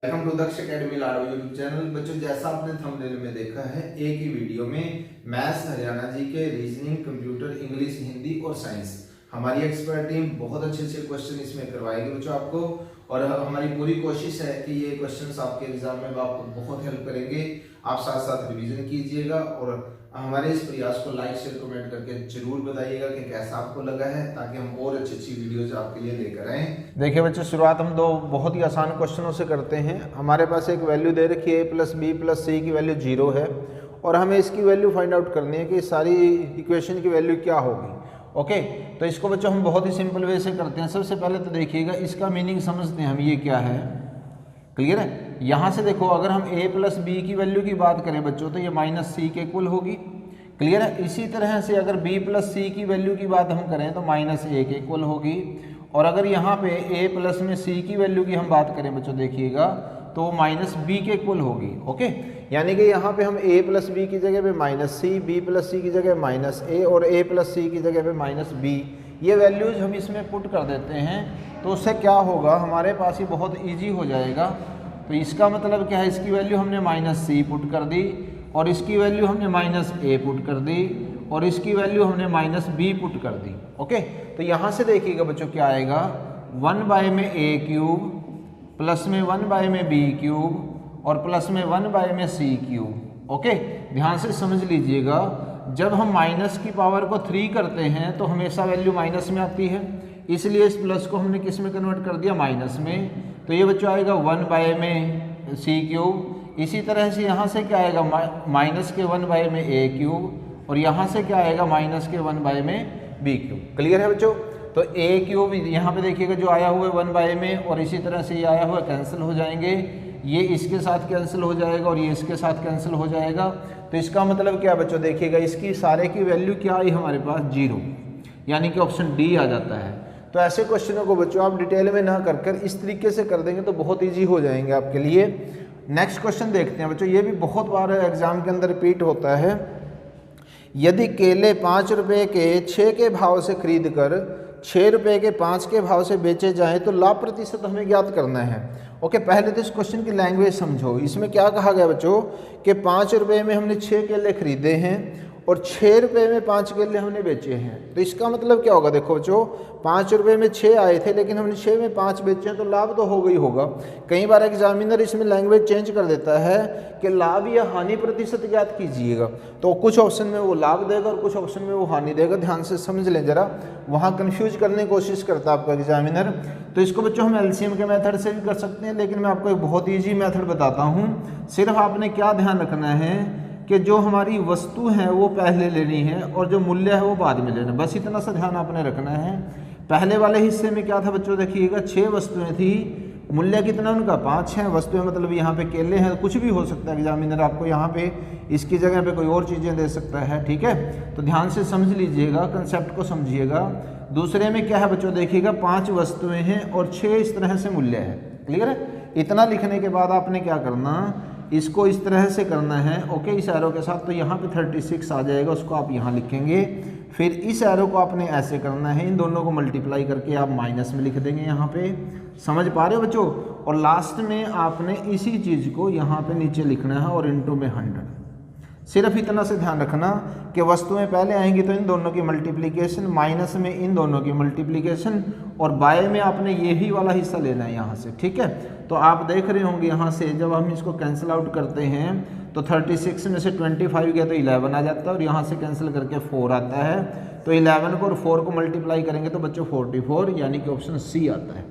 Welcome to Daksh academy Lado YouTube channel. बच्चों, जैसा आपने थंबनेल में देखा है, एक ही वीडियो में maths Haryana G K reasoning, computer, English, Hindi और साइंस हमारी एक्सपर्ट टीम बहुत अच्छे अच्छे क्वेश्चन इसमें करवाएगी बच्चों आपको। और हमारी पूरी कोशिश है कि ये क्वेश्चंस आपके एग्जाम में आपको बहुत हेल्प करेंगे। आप साथ साथ रिवीजन कीजिएगा और हमारे इस प्रयास को लाइक शेयर कमेंट करके जरूर बताइएगा कि कैसा आपको लगा है, ताकि हम और अच्छी अच्छी वीडियोज आपके लिए लेकर आए। देखिए बच्चों, शुरुआत हम दो बहुत ही आसान क्वेश्चनों से करते हैं। हमारे पास एक वैल्यू दे रखी है a + b + c की वैल्यू 0 है और हमें इसकी वैल्यू फाइंड आउट करनी है कि सारी इक्वेशन की वैल्यू क्या होगी। ओके, तो इसको बच्चों हम बहुत ही सिंपल वे से करते हैं। सबसे पहले तो देखिएगा, इसका मीनिंग समझते हैं हम, ये क्या है। क्लियर है? यहाँ से देखो, अगर हम a + b की वैल्यू की बात करें बच्चों, तो ये -c के इक्वल होगी। क्लियर है? इसी तरह से अगर b + c की वैल्यू की बात हम करें तो -a के इक्वल होगी। और अगर यहाँ पे a + में c की वैल्यू की हम बात करें बच्चों, देखिएगा तो -b के इक्वल होगी। ओके, यानी कि यहाँ पे हम a + b की जगह पे -c, b + c की जगह -a और a + c की जगह पे -b, ये वैल्यूज हम इसमें पुट कर देते हैं। तो उससे क्या होगा, हमारे पास ये बहुत ईजी हो जाएगा। तो इसका मतलब क्या है, इसकी वैल्यू हमने -c पुट कर दी और इसकी वैल्यू हमने -a पुट कर दी और इसकी वैल्यू हमने -b पुट कर दी। ओके, तो यहाँ से देखिएगा बच्चों क्या आएगा, 1 में a³ प्लस में 1 में b³ और प्लस में 1 में c³। ओके, ध्यान से समझ लीजिएगा, जब हम माइनस की पावर को 3 करते हैं तो हमेशा वैल्यू माइनस में आती है, इसलिए इस प्लस को हमने किस में कन्वर्ट कर दिया, माइनस में। तो ये बच्चों आएगा 1 में c³। इसी तरह से यहाँ से क्या आएगा, -1 में a³ और यहाँ से क्या आएगा, -1 में b³। क्लियर है बच्चों? तो a³ यहाँ पे देखिएगा जो आया हुआ है 1 में, और इसी तरह से ये आया हुआ कैंसिल हो जाएंगे, ये इसके साथ कैंसिल हो जाएगा और ये इसके साथ कैंसिल हो जाएगा। तो इसका मतलब क्या बच्चों, देखिएगा इसकी सारे की वैल्यू क्या आई हमारे पास, 0, यानी कि ऑप्शन डी आ जाता है। तो ऐसे क्वेश्चनों को बच्चों आप डिटेल में ना कर इस तरीके से कर देंगे तो बहुत ईजी हो जाएंगे आपके लिए। नेक्स्ट क्वेश्चन देखते हैं बच्चों, ये भी बहुत बार एग्जाम के अंदर रिपीट होता है। यदि केले 5 रुपये के 6 के भाव से खरीद कर 6 रुपये के 5 के भाव से बेचे जाएं तो लाभ प्रतिशत हमें ज्ञात करना है। ओके, पहले तो इस क्वेश्चन की लैंग्वेज समझो। इसमें क्या कहा गया बच्चों कि 5 रुपये में हमने 6 केले खरीदे हैं और 6 रुपये में 5 केले हमने बेचे हैं। तो इसका मतलब क्या होगा, देखो बच्चों, 5 रुपये में 6 आए थे लेकिन हमने 6 में 5 बेचे हैं, तो लाभ तो हो गई होगा। कई बार एग्जामिनर इसमें लैंग्वेज चेंज कर देता है कि लाभ या हानि प्रतिशत ज्ञात कीजिएगा, तो कुछ ऑप्शन में वो लाभ देगा और कुछ ऑप्शन में वो हानि देगा। ध्यान से समझ लें जरा, वहाँ कन्फ्यूज करने की कोशिश करता है आपका एग्जामिनर। तो इसको बच्चों हम एलसीएम के मेथड से भी कर सकते हैं, लेकिन मैं आपको एक बहुत ईजी मेथड बताता हूँ। सिर्फ आपने क्या ध्यान रखना है कि जो हमारी वस्तु है वो पहले लेनी है और जो मूल्य है वो बाद में लेना है, बस इतना सा ध्यान आपने रखना है। पहले वाले हिस्से में क्या था बच्चों, देखिएगा 6 वस्तुएं थी, मूल्य कितना उनका 5 है। वस्तुएं मतलब यहाँ पे केले हैं, कुछ भी हो सकता है, एग्जामिनर आपको यहाँ पे इसकी जगह पे कोई और चीज़ें दे सकता है। ठीक है, तो ध्यान से समझ लीजिएगा, कंसेप्ट को समझिएगा। दूसरे में क्या है बच्चों, देखिएगा 5 वस्तुएं हैं और 6 इस तरह से मूल्य है। क्लियर है? इतना लिखने के बाद आपने क्या करना, इसको इस तरह से करना है। ओके, इस एरो के साथ, तो यहाँ पे 36 आ जाएगा, उसको आप यहाँ लिखेंगे। फिर इस एरो को आपने ऐसे करना है, इन दोनों को मल्टीप्लाई करके आप माइनस में लिख देंगे यहाँ पे। समझ पा रहे हो बच्चों? और लास्ट में आपने इसी चीज़ को यहाँ पे नीचे लिखना है और इनटू में 100। सिर्फ इतना से ध्यान रखना कि वस्तुएं पहले आएंगी तो इन दोनों की मल्टीप्लिकेशन, माइनस में इन दोनों की मल्टीप्लिकेशन, और बाय में आपने यही वाला हिस्सा लेना है यहाँ से। ठीक है, तो आप देख रहे होंगे यहाँ से जब हम इसको कैंसिल आउट करते हैं तो 36 में से 25 गया तो 11 आ जाता है और यहाँ से कैंसिल करके 4 आता है। तो 11 को और 4 को मल्टीप्लाई करेंगे तो बच्चों 44, यानी कि ऑप्शन सी आता है।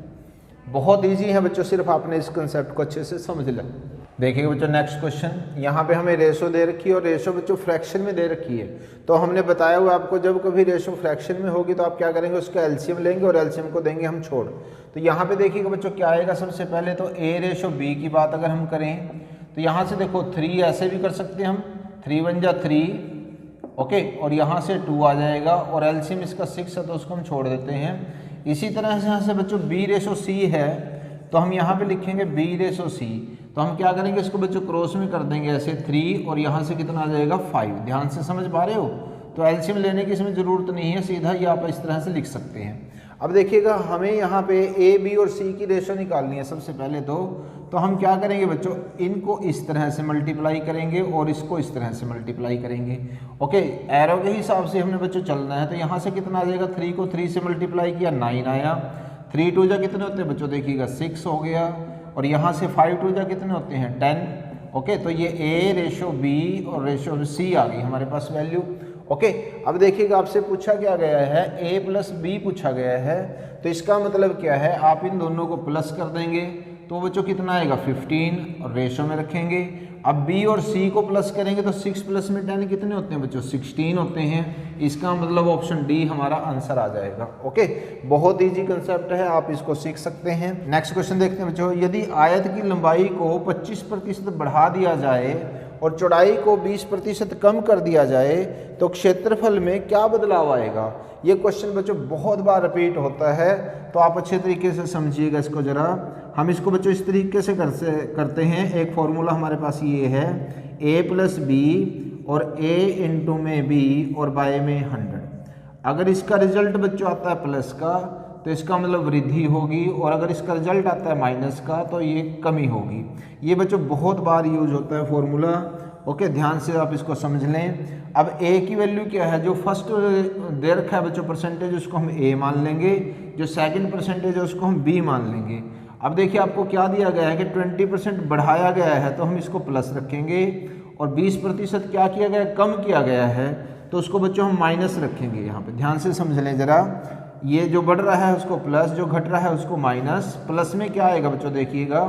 बहुत ईजी है बच्चों, सिर्फ आपने इस कंसेप्ट को अच्छे से समझ लें। देखिए बच्चों, नेक्स्ट क्वेश्चन, यहाँ पे हमें रेशो दे रखी है और रेशो बच्चों फ्रैक्शन में दे रखी है। तो हमने बताया हुआ आपको, जब कभी रेशो फ्रैक्शन में होगी तो आप क्या करेंगे, उसका एलसीएम लेंगे और एलसीएम को देंगे हम छोड़। तो यहाँ पे देखिएगा बच्चों क्या आएगा, सबसे पहले तो a/b की बात अगर हम करें तो यहाँ से देखो 3 ऐसे भी कर सकते हैं हम, 3 × 1 = 3। ओके, और यहाँ से 2 आ जाएगा और एलसीएम इसका 6 है तो उसको हम छोड़ देते हैं। इसी तरह से यहाँ से बच्चों b/c है तो हम यहाँ पे लिखेंगे b/c। तो हम क्या करेंगे, इसको बच्चों क्रॉस में कर देंगे ऐसे 3 और यहाँ से कितना आ जाएगा 5। ध्यान से समझ पा रहे हो? तो एलसीएम लेने की इसमें ज़रूरत नहीं है, सीधा ये आप इस तरह से लिख सकते हैं। अब देखिएगा हमें यहाँ पे ए बी और सी की रेशो निकालनी है सबसे पहले तो हम क्या करेंगे बच्चों, इनको इस तरह से मल्टीप्लाई करेंगे और इसको इस तरह से मल्टीप्लाई करेंगे। ओके, एरो के हिसाब से हमने बच्चों चलना है। तो यहाँ से कितना आ जाएगा, 3 को 3 से मल्टीप्लाई किया 9 आया, 3 2 जा कितने होते हैं बच्चों, देखिएगा 6 हो गया, और यहाँ से 5 2 जा कितने होते हैं 10। ओके, तो ये ए रेशो बी और रेशो सी आ गई हमारे पास वैल्यू। ओके, अब देखिएगा आपसे पूछा क्या गया है, ए प्लस बी पूछा गया है, तो इसका मतलब क्या है, आप इन दोनों को प्लस कर देंगे तो बच्चों कितना आएगा 15 और रेशो में रखेंगे। अब बी और सी को प्लस करेंगे तो 6 प्लस में 10 कितने होते हैं बच्चों, 16 होते हैं। इसका मतलब ऑप्शन डी हमारा आंसर आ जाएगा। ओके, बहुत इजी कंसेप्ट है, आप इसको सीख सकते हैं। नेक्स्ट क्वेश्चन देखते हैं बच्चों, यदि आयत की लंबाई को 25% बढ़ा दिया जाए और चौड़ाई को 20% कम कर दिया जाए तो क्षेत्रफल में क्या बदलाव आएगा। ये क्वेश्चन बच्चों बहुत बार रिपीट होता है, तो आप अच्छे तरीके से समझिएगा इसको ज़रा। हम इसको बच्चों इस तरीके से करते हैं, एक फॉर्मूला हमारे पास ये है, a प्लस बी और a इंटू में b और बाय में 100। अगर इसका रिजल्ट बच्चों आता है प्लस का तो इसका मतलब वृद्धि होगी, और अगर इसका रिजल्ट आता है माइनस का तो ये कमी होगी। ये बच्चों बहुत बार यूज होता है फॉर्मूला। ओके, ध्यान से आप इसको समझ लें। अब a की वैल्यू क्या है, जो फर्स्ट दे रखा है बच्चों परसेंटेज, उसको हम a मान लेंगे, जो सेकंड परसेंटेज है उसको हम b मान लेंगे। अब देखिए आपको क्या दिया गया है कि 20% बढ़ाया गया है तो हम इसको प्लस रखेंगे, और 20% क्या किया गया है, कम किया गया है, तो उसको बच्चों हम माइनस रखेंगे। यहाँ पे ध्यान से समझ लें ज़रा, ये जो बढ़ रहा है उसको प्लस, जो घट रहा है उसको माइनस। प्लस में क्या आएगा बच्चों, देखिएगा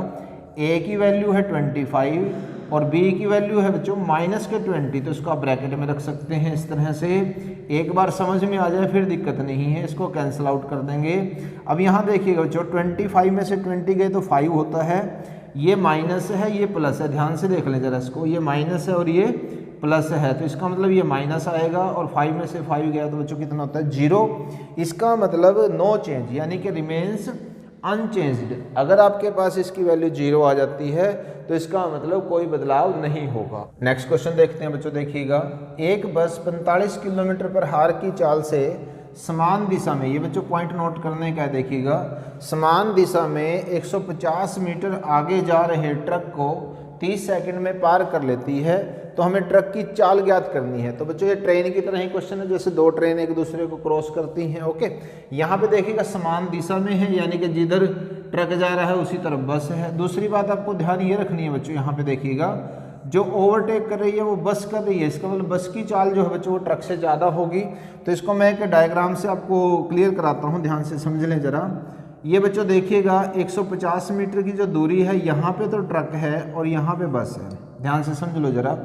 a की वैल्यू है 25 और b की वैल्यू है बच्चों माइनस के 20, तो इसको आप ब्रैकेट में रख सकते हैं इस तरह से। एक बार समझ में आ जाए फिर दिक्कत नहीं है, इसको कैंसिल आउट कर देंगे। अब यहाँ देखिएगा बच्चों 25 में से 20 गए तो 5 होता है, ये माइनस है ये प्लस है, ध्यान से देख लें जरा इसको, ये माइनस है और ये प्लस है, तो इसका मतलब ये माइनस आएगा, और 5 में से 5 गया तो बच्चों कितना होता है 0। इसका मतलब नो चेंज, यानी कि रिमेन्स अनचेंज्ड। अगर आपके पास इसकी वैल्यू 0 आ जाती है तो इसका मतलब कोई बदलाव नहीं होगा। नेक्स्ट क्वेश्चन देखते हैं बच्चों, देखिएगा एक बस 45 किलोमीटर पर हार की चाल से समान दिशा में, ये बच्चों पॉइंट नोट करने का है, देखिएगा समान दिशा में 150 मीटर आगे जा रहे ट्रक को 30 सेकंड में पार कर लेती है, तो हमें ट्रक की चाल ज्ञात करनी है। तो बच्चों ये ट्रेन की तरह ही क्वेश्चन है, जैसे दो ट्रेन एक दूसरे को क्रॉस करती हैं। ओके, यहाँ पे देखिएगा समान दिशा में है, यानी कि जिधर ट्रक जा रहा है उसी तरफ बस है। दूसरी बात आपको ध्यान ये रखनी है बच्चों, यहाँ पे देखिएगा जो ओवरटेक कर रही है वो बस कर रही है, इसका मतलब बस की चाल जो है बच्चों वो ट्रक से ज़्यादा होगी। तो इसको मैं एक डायग्राम से आपको क्लियर कराता हूँ, ध्यान से समझ लें ज़रा। ये बच्चों देखिएगा 150 मीटर की जो दूरी है, यहाँ पे तो ट्रक है और यहाँ पे बस है, ध्यान से समझ लो ज़रा।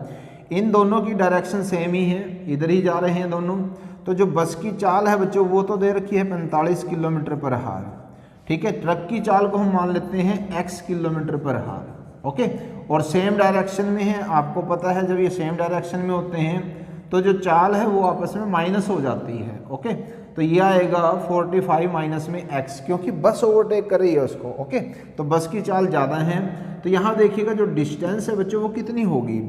इन दोनों की डायरेक्शन सेम ही है, इधर ही जा रहे हैं दोनों। तो जो बस की चाल है बच्चों वो तो दे रखी है 45 किलोमीटर पर हार, ठीक है। ट्रक की चाल को हम मान लेते हैं x किलोमीटर पर हार, ओके। और सेम डायरेक्शन में है, आपको पता है जब ये सेम डायरेक्शन में होते हैं तो जो चाल है वो आपस में माइनस हो जाती है, ओके। तो ये आएगा 45 माइनस में x, क्योंकि बस ओवरटेक कर रही है उसको, ओके। तो बस की चाल ज़्यादा है। तो यहाँ देखिएगा जो डिस्टेंस है बच्चों वो कितनी होगी,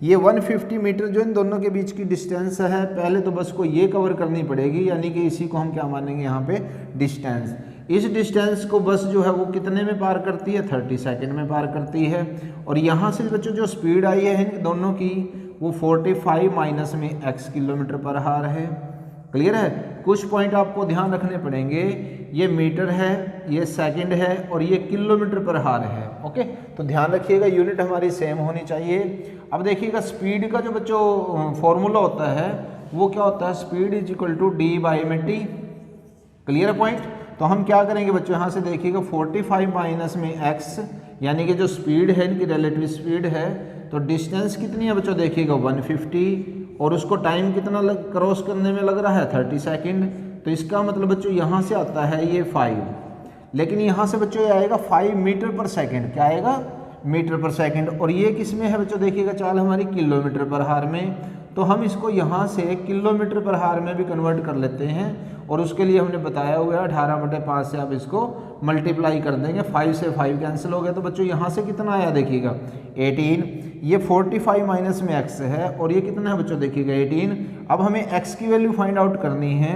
ये 150 मीटर जो इन दोनों के बीच की डिस्टेंस है। पहले तो बस को ये कवर करनी पड़ेगी, यानी कि इसी को हम क्या मानेंगे यहाँ पे डिस्टेंस। इस डिस्टेंस को बस जो है वो कितने में पार करती है, 30 सेकंड में पार करती है। और यहाँ से बच्चों जो स्पीड आई है इन दोनों की वो 45 माइनस में x किलोमीटर पर हार है। क्लियर है। कुछ पॉइंट आपको ध्यान रखने पड़ेंगे, ये मीटर है, ये सेकंड है और ये किलोमीटर पर हार है, ओके। तो ध्यान रखिएगा यूनिट हमारी सेम होनी चाहिए। अब देखिएगा स्पीड का जो बच्चों फॉर्मूला होता है वो क्या होता है, speed is equal to d/mt। Clear point. तो हम क्या करेंगे बच्चों, यहाँ से देखिएगा 45 माइनस में x, यानी कि जो स्पीड है इनकी रिलेटिव स्पीड है, तो डिस्टेंस कितनी है बच्चों, देखिएगा 150, और उसको टाइम कितना क्रॉस करने में लग रहा है 30 सेकंड। तो इसका मतलब बच्चों यहाँ से आता है ये 5, लेकिन यहाँ से बच्चों ये आएगा 5 मीटर पर सेकंड, क्या आएगा, मीटर पर सेकंड। और ये किस में है बच्चों, देखिएगा चाल हमारी किलोमीटर पर हार में। तो हम इसको यहाँ से किलोमीटर पर हार में भी कन्वर्ट कर लेते हैं, और उसके लिए हमने बताया हुआ है 18/5 से आप इसको मल्टीप्लाई कर देंगे। 5 से 5 कैंसिल हो गया, तो बच्चों यहाँ से कितना आया देखिएगा 18। ये 45 माइनस में x है और ये कितना है बच्चों, देखिएगा 18। अब हमें x की वैल्यू फाइंड आउट करनी है।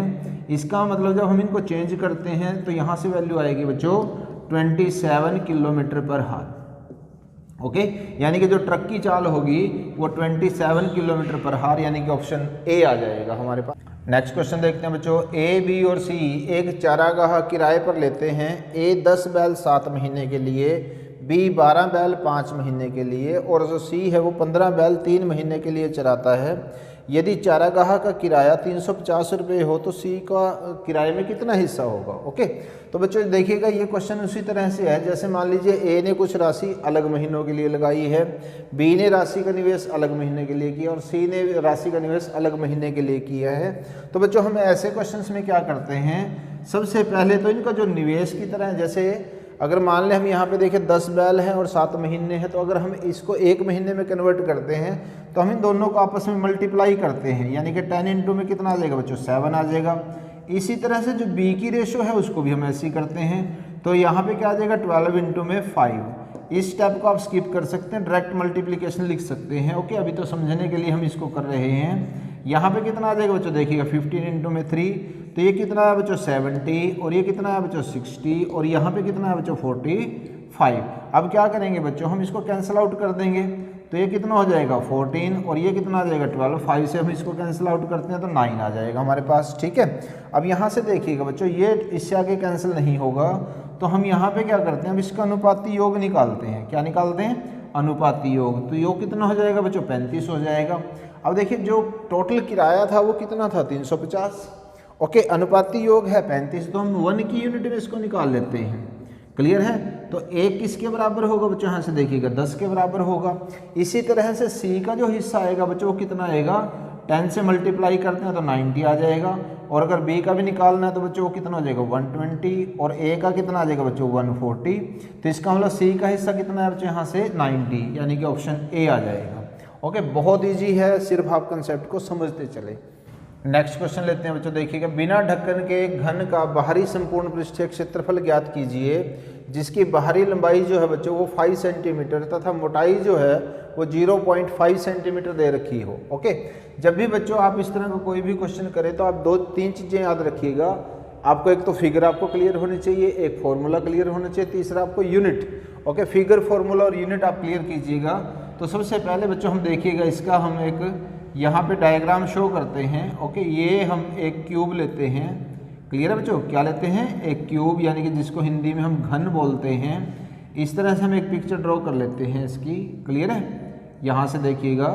इसका मतलब जब हम इनको चेंज करते हैं तो यहाँ से वैल्यू आएगी बच्चों 27 किलोमीटर पर हार। ओके, यानी कि जो ट्रक की चाल होगी वो 27 किलोमीटर पर हार, यानी कि ऑप्शन ए आ जाएगा हमारे पास। नेक्स्ट क्वेश्चन देखते हैं बच्चों। ए, बी और सी एक चारागाह किराए पर लेते हैं। ए 10 बैल 7 महीने के लिए, बी 12 बैल 5 महीने के लिए, और जो सी है वो 15 बैल 3 महीने के लिए चराता है। यदि चारागाह का किराया 350 रुपये हो तो सी का किराए में कितना हिस्सा होगा। ओके, तो बच्चों देखिएगा ये क्वेश्चन उसी तरह से है, जैसे मान लीजिए ए ने कुछ राशि अलग महीनों के लिए लगाई है, बी ने राशि का निवेश अलग महीने के लिए किया और सी ने राशि का निवेश अलग महीने के लिए किया है। तो बच्चों हम ऐसे क्वेश्चंस में क्या करते हैं, सबसे पहले तो इनका जो निवेश की तरह, जैसे अगर मान लें हम यहाँ पे देखें 10 बैल हैं और 7 महीने हैं, तो अगर हम इसको 1 महीने में कन्वर्ट करते हैं तो हम इन दोनों को आपस में मल्टीप्लाई करते हैं, यानी कि 10 इंटू में कितना आ जाएगा बच्चों 7 आ जाएगा। इसी तरह से जो बी की रेशो है उसको भी हम ऐसे ही करते हैं, तो यहाँ पे क्या आ जाएगा 12 इंटू में 5। इस स्टेप को आप स्किप कर सकते हैं, डायरेक्ट मल्टीप्लिकेशन लिख सकते हैं। ओके, अभी तो समझने के लिए हम इसको कर रहे हैं। यहाँ पे कितना आ जाएगा बच्चों देखिएगा 15 इंटू में 3, तो ये कितना है बच्चों 70, और ये कितना है बच्चों 60, और यहाँ पे कितना है बच्चों 45। अब क्या करेंगे बच्चों, हम इसको कैंसिल आउट कर देंगे, तो ये कितना हो जाएगा 14, और ये कितना आ जाएगा 12। 5 से हम इसको कैंसिल आउट करते हैं तो 9 आ जाएगा हमारे पास। ठीक है, अब यहाँ से देखिएगा बच्चों ये इससे आगे कैंसिल नहीं होगा, तो हम यहाँ पे क्या करते हैं, अब इसका अनुपाती योग निकालते हैं। क्या निकालते हैं, अनुपाती योग। तो योग कितना हो जाएगा बच्चों 35 हो जाएगा। अब देखिए जो टोटल किराया था वो कितना था 350। ओके, अनुपाती योग है 35, तो हम 1 की यूनिट में इसको निकाल लेते हैं। क्लियर है, तो 1 किसके बराबर होगा बच्चों, यहाँ से देखिएगा 10 के बराबर होगा। इसी तरह से सी का जो हिस्सा आएगा बच्चों वो कितना आएगा, 10 से मल्टीप्लाई करते हैं तो 90 आ जाएगा। और अगर बी का भी निकालना है तो बच्चों वो कितना हो जाएगा 120, और ए का कितना आ जाएगा बच्चों 140। तो इसका मतलब सी का हिस्सा कितना है बच्चों यहाँ से 90, यानी कि ऑप्शन ए आ जाएगा। ओके, बहुत ईजी है, सिर्फ आप कंसेप्ट को समझते चले। नेक्स्ट क्वेश्चन लेते हैं बच्चों, देखिएगा। बिना ढक्कन के एक घन का बाहरी संपूर्ण पृष्ठीय क्षेत्रफल ज्ञात कीजिए जिसकी बाहरी लंबाई जो है बच्चों वो 5 सेंटीमीटर तथा मोटाई जो है वो 0.5 सेंटीमीटर दे रखी हो। ओके, जब भी बच्चों आप इस तरह का कोई भी क्वेश्चन करें तो आप 2-3 चीज़ें याद रखिएगा। आपको एक तो फिगर आपको क्लियर होनी चाहिए, एक फॉर्मूला क्लियर होना चाहिए, तीसरा आपको यूनिट। ओके, फिगर, फॉर्मूला और यूनिट आप क्लियर कीजिएगा। तो सबसे पहले बच्चों हम देखिएगा इसका हम एक यहाँ पे डायग्राम शो करते हैं। ओके, ये हम एक क्यूब लेते हैं। क्लियर है बच्चों, क्या लेते हैं, एक क्यूब, यानी कि जिसको हिंदी में हम घन बोलते हैं। इस तरह से हम एक पिक्चर ड्रॉ कर लेते हैं इसकी। क्लियर है, यहाँ से देखिएगा।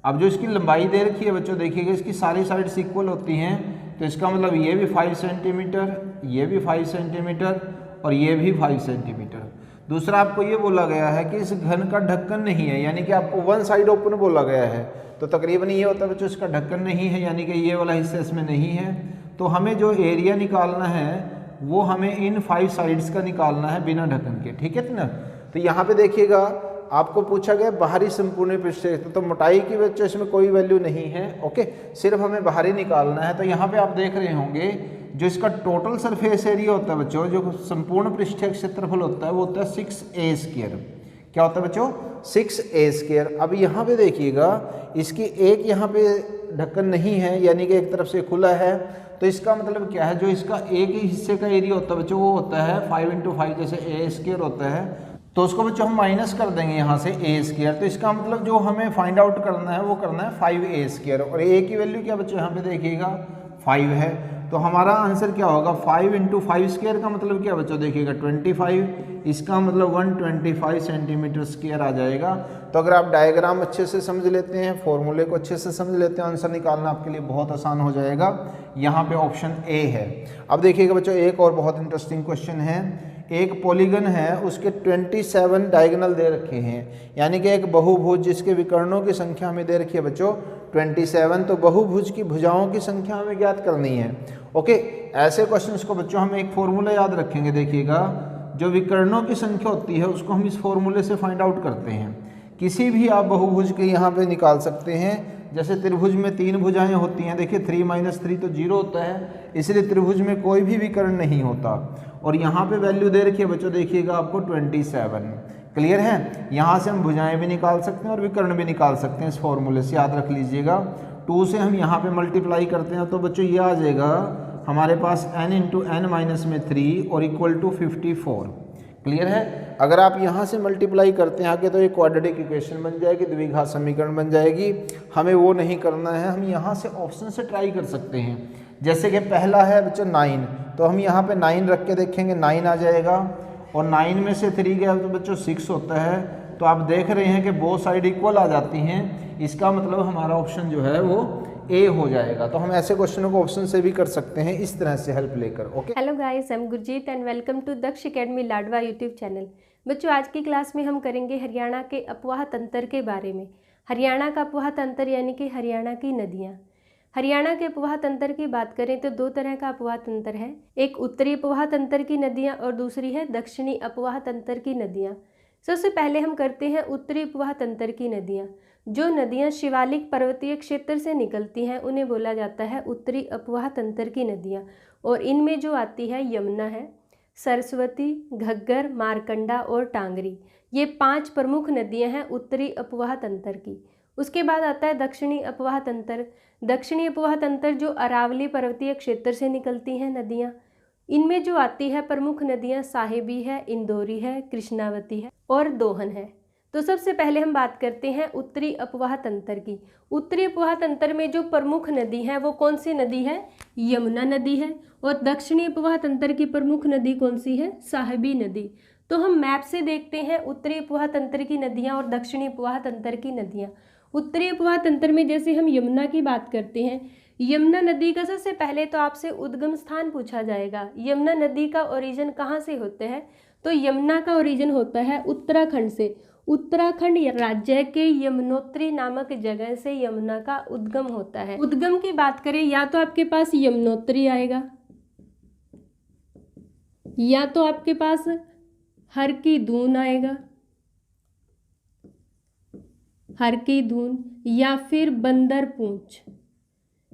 अब जो इसकी लंबाई दे रखी है बच्चों देखिएगा, इसकी सारी साइड्स इक्वल होती हैं, तो इसका मतलब ये भी 5 सेंटीमीटर, ये भी 5 सेंटीमीटर और ये भी 5 सेंटीमीटर। दूसरा आपको ये बोला गया है कि इस घन का ढक्कन नहीं है, यानी कि आपको वन साइड ओपन बोला गया है, तो तकरीबन ये होता है बच्चों इसका ढक्कन नहीं है, यानी कि ये वाला हिस्सा इसमें नहीं है। तो हमें जो एरिया निकालना है वो हमें इन 5 साइड्स का निकालना है बिना ढक्कन के। ठीक है ना, तो यहाँ पे देखिएगा आपको पूछा गया बाहरी संपूर्ण पृष्ठीय, तो मोटाई की वजह इसमें कोई वैल्यू नहीं है। ओके, सिर्फ हमें बाहरी निकालना है। तो यहाँ पे आप देख रहे होंगे जो इसका टोटल सरफेस एरिया होता है बच्चों, जो संपूर्ण पृष्ठीय क्षेत्रफल होता है वो होता है 6a²। क्या होता है बच्चों, 6a²। अब यहाँ पे देखिएगा इसकी एक यहाँ पे ढक्कन नहीं है, यानी कि एक तरफ से खुला है, तो इसका मतलब क्या है, जो इसका एक ही हिस्से का एरिया होता है बच्चों वो होता है 5 × 5, जैसे a² होता है, तो उसको बच्चों हम माइनस कर देंगे यहाँ से a²। तो इसका मतलब जो हमें फाइंड आउट करना है वो करना है 5a², और a की वैल्यू क्या बच्चों यहाँ पे देखिएगा 5 है। तो हमारा आंसर क्या होगा, 5 × 5² का मतलब क्या बच्चों देखिएगा 25, इसका मतलब 125 सेंटीमीटर स्क्वायर आ जाएगा। तो अगर आप डायग्राम अच्छे से समझ लेते हैं, फॉर्मूले को अच्छे से समझ लेते हैं, आंसर निकालना आपके लिए बहुत आसान हो जाएगा। यहाँ पे ऑप्शन ए है। अब देखिएगा बच्चों एक और बहुत इंटरेस्टिंग क्वेश्चन है। एक पॉलीगन है, उसके 27 डायगोनल दे रखे हैं, यानी कि एक बहुभुज जिसके विकर्णों की संख्या हमें दे रखी है बच्चों 27। तो बहुभुज की भुजाओं की संख्या हमें ज्ञात करनी है। ओके, ऐसे क्वेश्चंस को बच्चों हम एक फॉर्मूला याद रखेंगे। देखिएगा जो विकर्णों की संख्या होती है उसको हम इस फॉर्मूले से फाइंड आउट करते हैं। किसी भी आप बहुभुज के यहाँ पे निकाल सकते हैं। जैसे त्रिभुज में 3 भुजाएं होती हैं, देखिए 3 - 3 तो 0 होता है, इसलिए त्रिभुज में कोई भी विकर्ण नहीं होता। और यहाँ पे वैल्यू दे रखी है बच्चों देखिएगा आपको 27। क्लियर है, यहाँ से हम भुजाएं भी निकाल सकते हैं और विकर्ण भी निकाल सकते हैं। इस फॉर्मूले से याद रख लीजिएगा 2 से हम यहाँ पे मल्टीप्लाई करते हैं तो बच्चों ये आ जाएगा हमारे पास n इंटू एन माइनस में 3 और इक्वल टू 54। क्लियर है। अगर आप यहाँ से मल्टीप्लाई करते हैं आगे तो एक क्वाड्रेटिक इक्वेशन बन जाएगी, द्विघात समीकरण बन जाएगी। हमें वो नहीं करना है, हम यहाँ से ऑप्शन से ट्राई कर सकते हैं। जैसे कि पहला है बच्चों 9, तो हम यहाँ पे 9 रख के देखेंगे, 9 आ जाएगा और 9 में से 3 गया तो बच्चों 6 होता है। तो आप देख रहे हैं कि बोथ साइड इक्वल आ जाती हैं, इसका मतलब हमारा ऑप्शन जो है वो ए हो जाएगा। तो हम ऐसे क्वेश्चनों को ऑप्शन से भी कर सकते हैं, इस तरह से हेल्प लेकर। Okay, hello guys, I am Gurjeet and welcome to Daksh academy Ladwa YouTube channel. बच्चों, आज की क्लास में हम करेंगे हरियाणा के अपवाह तंत्र के बारे में। हरियाणा का अपवाह तंत्र यानी कि हरियाणा की नदियाँ। हरियाणा के अपवाह तंत्र की बात करें तो 2 तरह का अपवाह तंत्र है, एक उत्तरी अपवाह तंत्र की नदियाँ और दूसरी है दक्षिणी अपवाह तंत्र की नदियाँ। सबसे पहले हम करते हैं उत्तरी अपवाह तंत्र की नदियाँ। जो नदियाँ शिवालिक पर्वतीय क्षेत्र से निकलती हैं उन्हें बोला जाता है उत्तरी अपवाह तंत्र की नदियाँ, और इनमें जो आती है यमुना है, सरस्वती, घग्गर, मारकंडा और टांगरी। ये 5 प्रमुख नदियाँ हैं उत्तरी अपवाह तंत्र की। उसके बाद आता है दक्षिणी अपवाह तंत्र। दक्षिणी अपवाह तंत्र जो अरावली पर्वतीय क्षेत्र से निकलती हैं नदियाँ, इनमें जो आती है प्रमुख नदियाँ साहिबी है, इंदौरी है, कृष्णावती है और दोहन है। तो सबसे पहले हम बात करते हैं उत्तरी अपवाह तंत्र की। उत्तरी अपवाह तंत्र में जो प्रमुख नदी है वो कौन सी नदी है? यमुना नदी है। और दक्षिणी अपवाह तंत्र की प्रमुख नदी कौन सी है? साहिबी नदी। तो हम मैप से देखते हैं उत्तरी अपवाह तंत्र की नदियाँ और दक्षिणी अपवाह तंत्र की नदियाँ। उत्तरी अपवाह तंत्र में जैसे हम यमुना की बात करते हैं, यमुना नदी का सबसे पहले तो आपसे उद्गम स्थान पूछा जाएगा। यमुना नदी का ओरिजिन कहाँ से होता है? तो यमुना का ओरिजिन होता है उत्तराखंड से। उत्तराखंड राज्य के यमुनोत्री नामक जगह से यमुना का उद्गम होता है। उद्गम की बात करें, या तो आपके पास यमुनोत्री आएगा, या तो आपके पास हर की दून आएगा, हर की दून, या फिर बंदर पूंछ।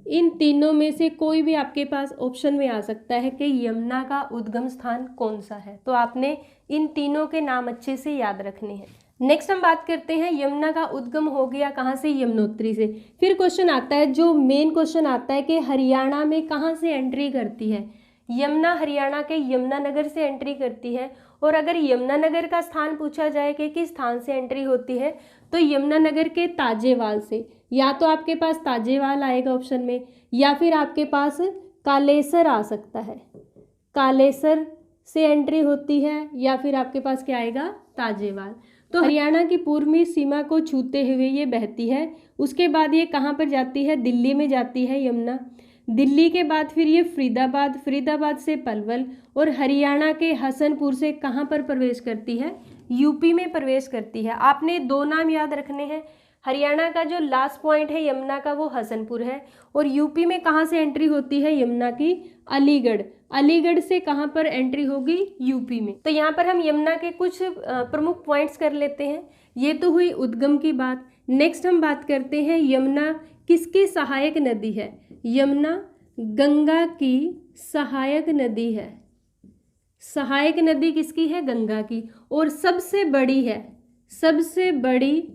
इन तीनों में से कोई भी आपके पास ऑप्शन में आ सकता है कि यमुना का उद्गम स्थान कौन सा है। तो आपने इन तीनों के नाम अच्छे से याद रखने हैं। नेक्स्ट हम बात करते हैं यमुना का उद्गम हो गया कहाँ से? यमुनोत्री से। फिर क्वेश्चन आता है, जो मेन क्वेश्चन आता है कि हरियाणा में कहाँ से एंट्री करती है? यमुना हरियाणा के यमुनानगर से एंट्री करती है। और अगर यमुनानगर का स्थान पूछा जाए कि किस स्थान से एंट्री होती है, तो यमुनानगर के ताजेवाल से। या तो आपके पास ताजेवाल आएगा ऑप्शन में, या फिर आपके पास कालेसर आ सकता है, कालेसर से एंट्री होती है, या फिर आपके पास क्या आएगा? ताजेवाल। तो हरियाणा की पूर्वी सीमा को छूते हुए ये बहती है। उसके बाद ये कहाँ पर जाती है? दिल्ली में जाती है यमुना। दिल्ली के बाद फिर ये फरीदाबाद, फरीदाबाद से पलवल, और हरियाणा के हसनपुर से कहाँ पर प्रवेश करती है? यूपी में प्रवेश करती है। आपने 2 नाम याद रखने हैं। हरियाणा का जो लास्ट पॉइंट है यमुना का वो हसनपुर है, और यूपी में कहाँ से एंट्री होती है यमुना की? अलीगढ़। अलीगढ़ से कहाँ पर एंट्री होगी? यूपी में। तो यहाँ पर हम यमुना के कुछ प्रमुख पॉइंट्स कर लेते हैं। ये तो हुई उद्गम की बात। नेक्स्ट हम बात करते हैं यमुना किसकी सहायक नदी है? यमुना गंगा की सहायक नदी है। सहायक नदी किसकी है? गंगा की। और सबसे बड़ी है, सबसे बड़ी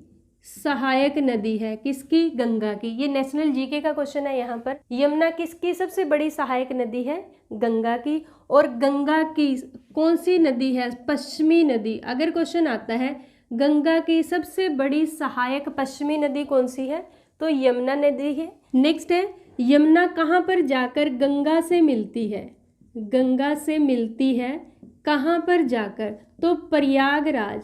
सहायक नदी है किसकी? गंगा की। ये नेशनल जीके का क्वेश्चन है यहाँ पर। यमुना किसकी सबसे बड़ी सहायक नदी है? गंगा की। और गंगा की कौन सी नदी है? पश्चिमी नदी। अगर क्वेश्चन आता है गंगा की सबसे बड़ी सहायक पश्चिमी नदी कौन सी है? तो यमुना नदी है। नेक्स्ट है, यमुना कहाँ पर जाकर गंगा से मिलती है? गंगा से मिलती है कहाँ पर जाकर? तो प्रयागराज।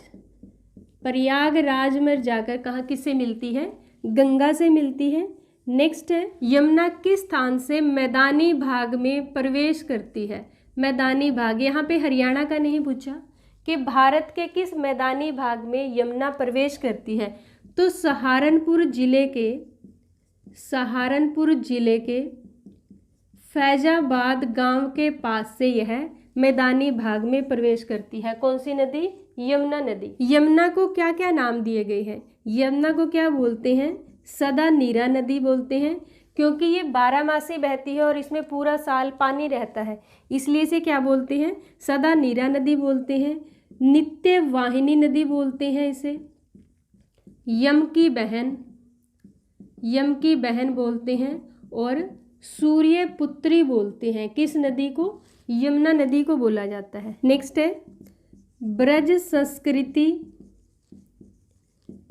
प्रयागराज में जाकर कहाँ किससे मिलती है? गंगा से मिलती है। नेक्स्ट है, यमुना किस स्थान से मैदानी भाग में प्रवेश करती है? मैदानी भाग, यहाँ पे हरियाणा का नहीं पूछा कि भारत के किस मैदानी भाग में यमुना प्रवेश करती है। तो सहारनपुर जिले के फैजाबाद गांव के पास से यह मैदानी भाग में प्रवेश करती है। कौन सी नदी? यमुना नदी। यमुना को क्या क्या नाम दिए गए हैं? यमुना को क्या बोलते हैं? सदा नीरा नदी बोलते हैं, क्योंकि ये 12 मासी बहती है और इसमें पूरा साल पानी रहता है, इसलिए इसे क्या बोलते हैं? सदा नीरा नदी बोलते हैं। नित्य वाहिनी नदी बोलते हैं इसे। यम की बहन, यम की बहन बोलते हैं और सूर्य पुत्री बोलते हैं। किस नदी को? यमुना नदी को बोला जाता है। नेक्स्ट है ब्रज संस्कृति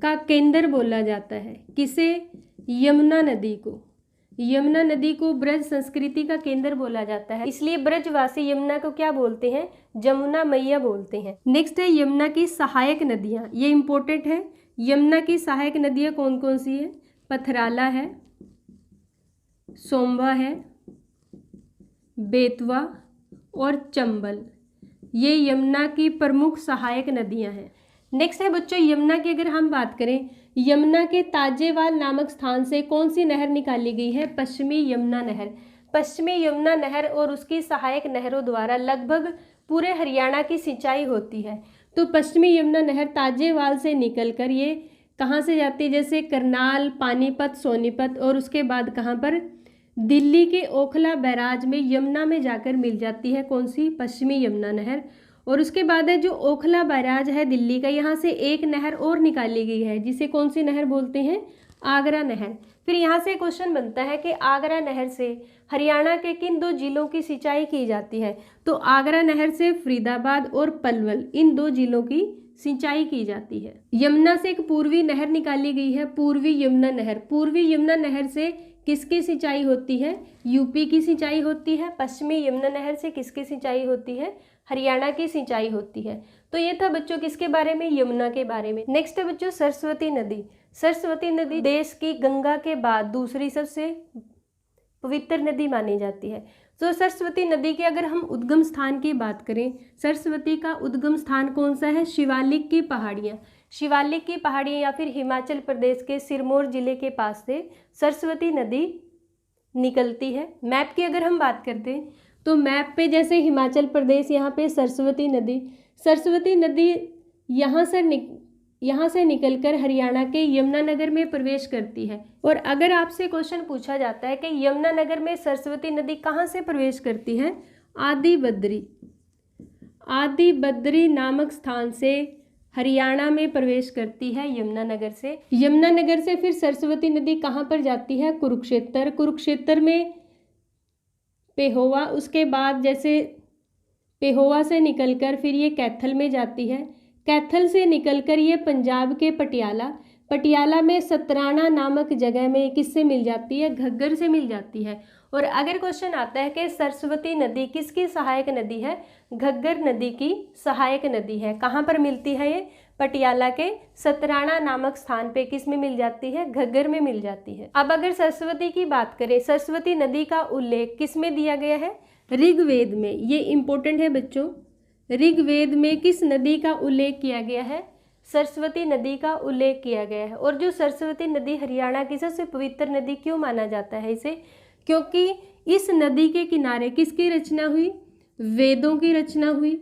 का केंद्र बोला जाता है। किसे? यमुना नदी को। यमुना नदी को ब्रज संस्कृति का केंद्र बोला जाता है, इसलिए ब्रजवासी यमुना को क्या बोलते हैं? जमुना मैया बोलते हैं। नेक्स्ट है यमुना की सहायक नदियाँ, ये इंपॉर्टेंट है। यमुना की सहायक नदियाँ कौन कौन सी है? पथराला है, सोम्बा है, बेतवा और चंबल, ये यमुना की प्रमुख सहायक नदियाँ हैं। नेक्स्ट है बच्चों यमुना की अगर हम बात करें, यमुना के ताजेवाल नामक स्थान से कौन सी नहर निकाली गई है? पश्चिमी यमुना नहर। पश्चिमी यमुना नहर और उसकी सहायक नहरों द्वारा लगभग पूरे हरियाणा की सिंचाई होती है। तो पश्चिमी यमुना नहर ताजेवाल से निकलकर ये कहाँ से जाती है? जैसे करनाल, पानीपत, सोनीपत और उसके बाद कहाँ पर? दिल्ली के ओखला बैराज में यमुना में जाकर मिल जाती है। कौन सी? पश्चिमी यमुना नहर। और उसके बाद है जो ओखला बैराज है दिल्ली का, यहाँ से एक नहर और निकाली गई है जिसे कौन सी नहर बोलते हैं? आगरा नहर। फिर यहाँ से क्वेश्चन बनता है कि आगरा नहर से हरियाणा के किन दो जिलों की सिंचाई की जाती है? तो आगरा नहर से फरीदाबाद और पलवल, इन दो जिलों की सिंचाई की जाती है। यमुना से एक पूर्वी नहर निकाली गई है, पूर्वी यमुना नहर। पूर्वी यमुना नहर से किसकी सिंचाई होती है? यूपी की सिंचाई होती है। पश्चिमी यमुना नहर से किसकी सिंचाई होती है? हरियाणा की सिंचाई होती है। तो ये था बच्चों किसके बारे में? यमुना के बारे में। नेक्स्ट है बच्चों सरस्वती नदी। सरस्वती नदी देश की गंगा के बाद दूसरी सबसे पवित्र नदी मानी जाती है। तो सरस्वती नदी के अगर हम उद्गम स्थान की बात करें, सरस्वती का उद्गम स्थान कौन सा है? शिवालिक की पहाड़ियाँ। शिवालिक की पहाड़ियाँ या फिर हिमाचल प्रदेश के सिरमौर जिले के पास से सरस्वती नदी निकलती है। मैप की अगर हम बात करते हैं तो मैप पे जैसे हिमाचल प्रदेश, यहाँ पे सरस्वती नदी यहाँ से निकलकर हरियाणा के यमुनानगर में प्रवेश करती है। और अगर आपसे क्वेश्चन पूछा जाता है कि यमुनानगर में सरस्वती नदी कहाँ से प्रवेश करती है? आदि बद्री नामक स्थान से हरियाणा में प्रवेश करती है यमुनानगर से। यमुनानगर से फिर सरस्वती नदी कहाँ पर जाती है? कुरुक्षेत्र में पेहोवा, उसके बाद जैसे पेहोवा से निकलकर फिर ये कैथल में जाती है। कैथल से निकलकर ये पंजाब के पटियाला में सतराना नामक जगह में किससे मिल जाती है? घग्गर से मिल जाती है। और अगर क्वेश्चन आता है कि सरस्वती नदी किसकी सहायक नदी है? घग्गर नदी की सहायक नदी है। कहाँ पर मिलती है ये? पटियाला के सतराना नामक स्थान पे किस में मिल जाती है? घग्गर में मिल जाती है। अब अगर सरस्वती की बात करें, सरस्वती नदी का उल्लेख किस में दिया गया है? ऋग्वेद में। ये इंपॉर्टेंट है बच्चों, ऋग्वेद में किस नदी का उल्लेख किया गया है? सरस्वती नदी का उल्लेख किया गया है। और जो सरस्वती नदी हरियाणा की सबसे पवित्र नदी क्यों माना जाता है इसे? क्योंकि इस नदी के किनारे किसकी रचना हुई? वेदों की रचना हुई।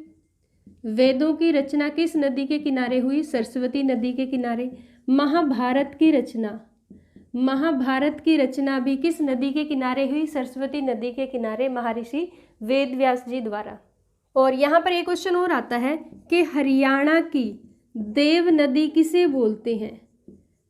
वेदों की रचना किस नदी के किनारे हुई? सरस्वती नदी के किनारे। महाभारत की रचना भी किस नदी के किनारे हुई? सरस्वती नदी के किनारे, महर्षि वेदव्यास जी द्वारा। और यहाँ पर एक क्वेश्चन और आता है कि हरियाणा की देव नदी किसे बोलते हैं?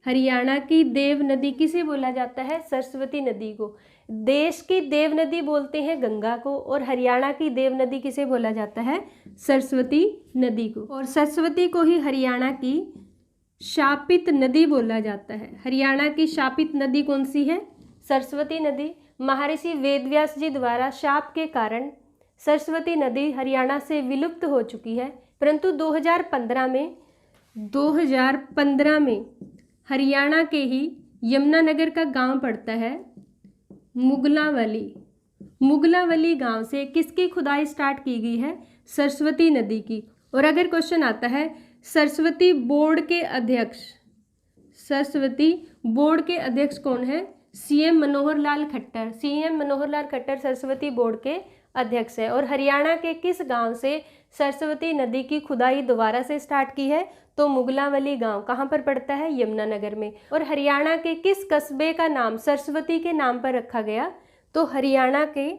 हरियाणा की देव नदी किसे बोला जाता है? सरस्वती नदी को। देश की देव नदी बोलते हैं गंगा को, और हरियाणा की देव नदी किसे बोला जाता है? सरस्वती नदी को। और सरस्वती को ही हरियाणा की शापित नदी बोला जाता है। हरियाणा की शापित नदी कौन सी है? सरस्वती नदी। महर्षि वेदव्यास जी द्वारा शाप के कारण सरस्वती नदी हरियाणा से विलुप्त हो चुकी है, परंतु 2015 में हरियाणा के ही यमुनानगर का गांव पड़ता है मुगलावली गांव से किसकी खुदाई स्टार्ट की गई है? सरस्वती नदी की। और अगर क्वेश्चन आता है सरस्वती बोर्ड के अध्यक्ष कौन है? सीएम मनोहर लाल खट्टर सरस्वती बोर्ड के अध्यक्ष है। और हरियाणा के किस गांव से सरस्वती नदी की खुदाई दोबारा से स्टार्ट की है? तो मुगलावली गांव। कहाँ पर पड़ता है? यमुनानगर में। और हरियाणा के किस कस्बे का नाम सरस्वती के नाम पर रखा गया? तो हरियाणा के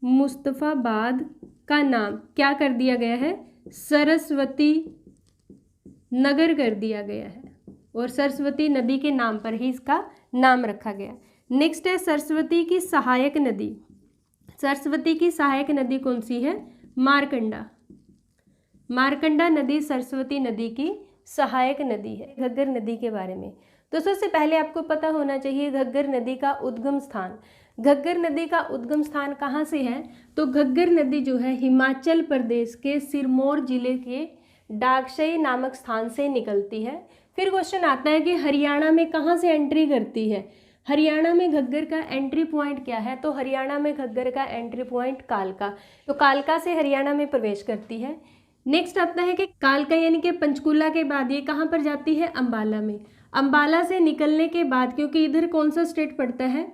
मुस्तफाबाद का नाम क्या कर दिया गया है? सरस्वती नगर कर दिया गया है। और सरस्वती नदी के नाम पर ही इसका नाम रखा गया। नेक्स्ट है सरस्वती की सहायक नदी। सरस्वती की सहायक नदी कौन सी है? मारकंडा। मारकंडा नदी सरस्वती नदी की सहायक नदी है। घग्गर नदी के बारे में तो सबसे पहले आपको पता होना चाहिए घग्गर नदी का उद्गम स्थान। घग्गर नदी का उद्गम स्थान कहाँ से है? तो घग्गर नदी जो है हिमाचल प्रदेश के सिरमौर जिले के डागशई नामक स्थान से निकलती है। फिर क्वेश्चन आता है कि हरियाणा में कहाँ से एंट्री करती है? हरियाणा में घग्गर का एंट्री पॉइंट क्या है? तो हरियाणा में घग्गर का एंट्री पॉइंट कालका। तो कालका से हरियाणा में प्रवेश करती है। नेक्स्ट आता है कि कालका यानी कि पंचकूला के बाद ये कहाँ पर जाती है? अंबाला में। अंबाला से निकलने के बाद, क्योंकि इधर कौन सा स्टेट पड़ता है?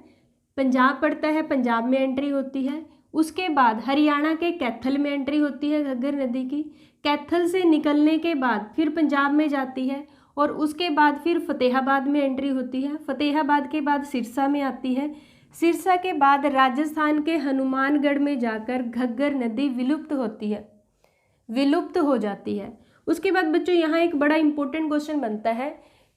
पंजाब पड़ता है, पंजाब में एंट्री होती है। उसके बाद हरियाणा के कैथल में एंट्री होती है घग्गर नदी की। कैथल से निकलने के बाद फिर पंजाब में जाती है और उसके बाद फिर फतेहाबाद में एंट्री होती है। फतेहाबाद के बाद सिरसा में आती है। सिरसा के बाद राजस्थान के हनुमानगढ़ में जाकर घग्गर नदी विलुप्त होती है, विलुप्त हो जाती है। उसके बाद बच्चों यहाँ एक बड़ा इंपॉर्टेंट क्वेश्चन बनता है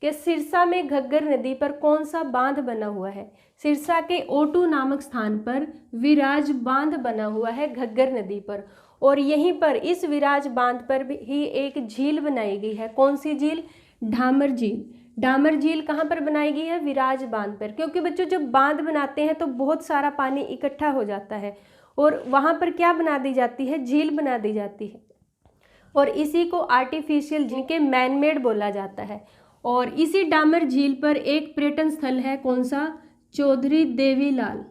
कि सिरसा में घग्गर नदी पर कौन सा बांध बना हुआ है? सिरसा के ओटू नामक स्थान पर विराज बांध बना हुआ है घग्गर नदी पर, और यहीं पर इस विराज बांध पर भी ही एक झील बनाई गई है। कौन सी झील? ढामर झील। ढामर झील कहाँ पर बनाई गई है? विराज बांध पर। क्योंकि बच्चों जब बांध बनाते हैं तो बहुत सारा पानी इकट्ठा हो जाता है और वहाँ पर क्या बना दी जाती है? झील बना दी जाती है, और इसी को आर्टिफिशियल जिनके मैनमेड बोला जाता है। और इसी डामर झील पर एक पर्यटन स्थल है, कौन सा? चौधरी देवीलाल।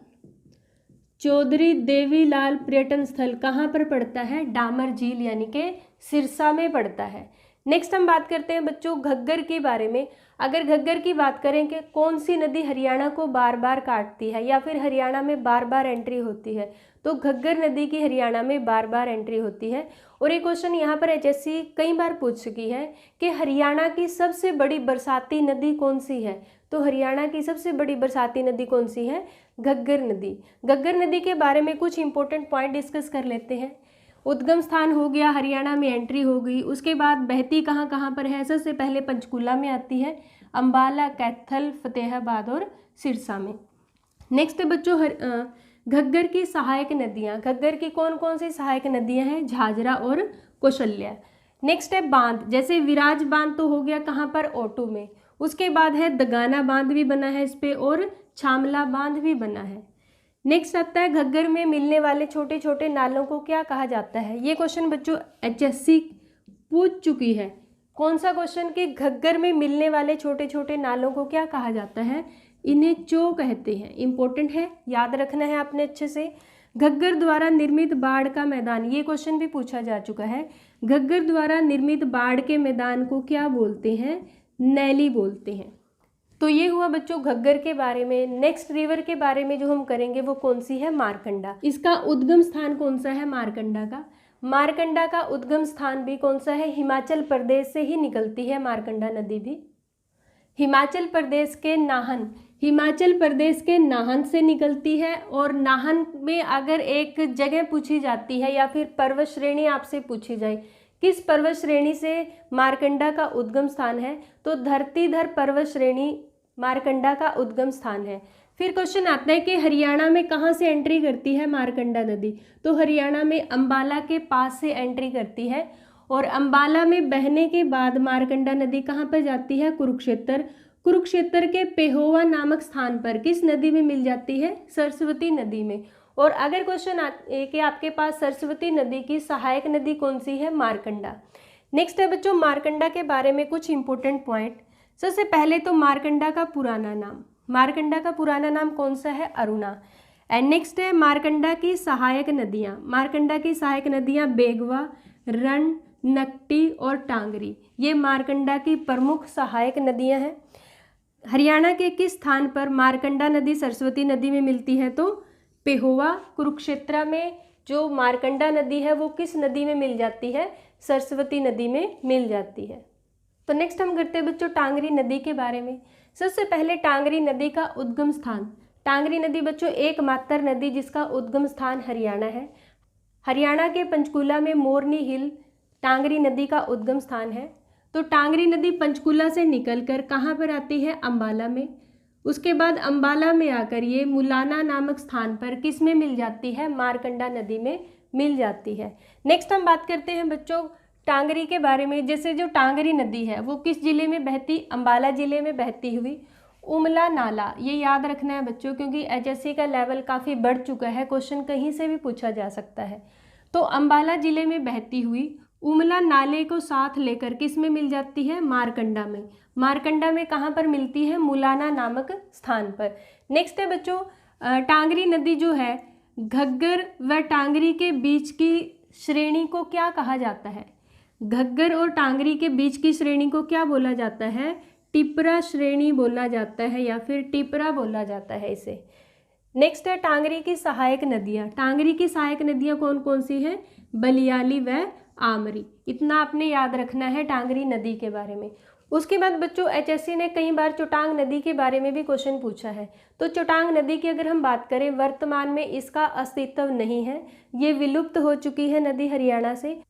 चौधरी देवीलाल पर्यटन स्थल कहाँ पर पड़ता है? डामर झील यानी कि सिरसा में पड़ता है। नेक्स्ट हम बात करते हैं बच्चों घग्गर के बारे में। अगर घग्गर की बात करें कि कौन सी नदी हरियाणा को बार बार काटती है या फिर हरियाणा में बार बार एंट्री होती है, तो घग्गर नदी की हरियाणा में बार बार एंट्री होती है। और एक क्वेश्चन यहाँ पर एचएससी कई बार पूछ चुकी है कि हरियाणा की सबसे बड़ी बरसाती नदी कौन सी है? तो हरियाणा की सबसे बड़ी बरसाती नदी कौन सी है? घग्गर नदी। घग्गर नदी के बारे में कुछ इंपॉर्टेंट पॉइंट डिस्कस कर लेते हैं। उद्गम स्थान हो गया, हरियाणा में एंट्री हो गई। उसके बाद बहती कहाँ कहाँ पर है? सबसे पहले पंचकूला में आती है, अंबाला, कैथल, फतेहाबाद और सिरसा में। नेक्स्ट है बच्चों घग्गर की सहायक नदियाँ। घग्गर की कौन कौन सी सहायक नदियाँ हैं? झाझरा और कौशल्या। नेक्स्ट है बांध, जैसे विराज बांध तो हो गया कहाँ पर? ओटू में। उसके बाद है दगाना बांध भी बना है इस पे, और छामला बांध भी बना है। नेक्स्ट आता है घग्गर में मिलने वाले छोटे छोटे नालों को क्या कहा जाता है? ये क्वेश्चन बच्चों एचएससी पूछ चुकी है। कौन सा क्वेश्चन? कि घग्गर में मिलने वाले छोटे छोटे नालों को क्या कहा जाता है? इन्हें चो कहते हैं। इंपॉर्टेंट है, याद रखना है आपने अच्छे से। घग्गर द्वारा निर्मित बाढ़ का मैदान, ये क्वेश्चन भी पूछा जा चुका है। घग्गर द्वारा निर्मित बाढ़ के मैदान को क्या बोलते हैं? नैली बोलते हैं। तो ये हुआ बच्चों घग्गर के बारे में। नेक्स्ट रिवर के बारे में जो हम करेंगे वो कौन सी है? मारकंडा। इसका उद्गम स्थान कौन सा है? मारकंडा का। मारकंडा का उद्गम स्थान भी कौन सा है? हिमाचल प्रदेश से ही निकलती है मारकंडा नदी भी। हिमाचल प्रदेश के नाहन, हिमाचल प्रदेश के नाहन से निकलती है। और नाहन में अगर एक जगह पूछी जाती है या फिर पर्वत श्रेणी आपसे पूछी जाए, किस पर्वत श्रेणी से मारकंडा का उद्गम स्थान है, तो धरतीधर पर्वत श्रेणी मारकंडा का उद्गम स्थान है। फिर क्वेश्चन आता है कि हरियाणा में कहाँ से एंट्री करती है मारकंडा नदी? तो हरियाणा में अंबाला के पास से एंट्री करती है, और अंबाला में बहने के बाद मारकंडा नदी कहाँ पर जाती है? कुरुक्षेत्र। कुरुक्षेत्र के पेहोवा नामक स्थान पर किस नदी में मिल जाती है? सरस्वती नदी में। और अगर क्वेश्चन कि आपके पास सरस्वती नदी की सहायक नदी कौन सी है? मारकंडा। नेक्स्ट है बच्चों मारकंडा के बारे में कुछ इंपॉर्टेंट पॉइंट। सबसे पहले तो मारकंडा का पुराना नाम, मारकंडा का पुराना नाम कौन सा है? अरुणा। एंड नेक्स्ट है मारकंडा की सहायक नदियाँ। मारकंडा की सहायक नदियाँ बेगवा, रण, नकटी और टांगरी, ये मारकंडा की प्रमुख सहायक नदियाँ हैं। हरियाणा के किस स्थान पर मारकंडा नदी सरस्वती नदी में मिलती है? तो पेहोवा, कुरुक्षेत्र में जो मारकंडा नदी है वो किस नदी में मिल जाती है? सरस्वती नदी में मिल जाती है। तो नेक्स्ट हम करते हैं बच्चों टांगरी नदी के बारे में। सबसे पहले टांगरी नदी का उद्गम स्थान। टांगरी नदी बच्चों एकमात्र नदी जिसका उद्गम स्थान हरियाणा है। हरियाणा के पंचकूला में मोरनी हिल टांगरी नदी का उद्गम स्थान है। तो टांगरी नदी पंचकुला से निकलकर कहाँ पर आती है? अंबाला में। उसके बाद अंबाला में आकर ये मुलाना नामक स्थान पर किस में मिल जाती है? मारकंडा नदी में मिल जाती है। नेक्स्ट हम बात करते हैं बच्चों टांगरी के बारे में। जैसे जो टांगरी नदी है वो किस जिले में बहती? अंबाला जिले में बहती हुई उमला नाला, ये याद रखना है बच्चों क्योंकि एचएससी का लेवल काफ़ी बढ़ चुका है, क्वेश्चन कहीं से भी पूछा जा सकता है। तो अंबाला जिले में बहती हुई उमला नाले को साथ लेकर किस में मिल जाती है? मारकंडा में। मारकंडा में कहाँ पर मिलती है? मुलाना नामक स्थान पर। नेक्स्ट है बच्चों टांगरी नदी जो है घग्गर व टांगरी के बीच की श्रेणी को क्या कहा जाता है? घग्गर और टांगरी के बीच की श्रेणी को क्या बोला जाता है? टिपरा श्रेणी बोला जाता है या फिर टिपरा बोला जाता है इसे। नेक्स्ट है टांगरी की सहायक नदियाँ। टांगरी की सहायक नदियाँ कौन कौन सी हैं? बलियाली व आमरी। इतना आपने याद रखना है टांगरी नदी के बारे में। उसके बाद बच्चों एचएससी ने कई बार चोटांग नदी के बारे में भी क्वेश्चन पूछा है। तो चोटांग नदी की अगर हम बात करें वर्तमान में इसका अस्तित्व नहीं है, ये विलुप्त हो चुकी है नदी हरियाणा से।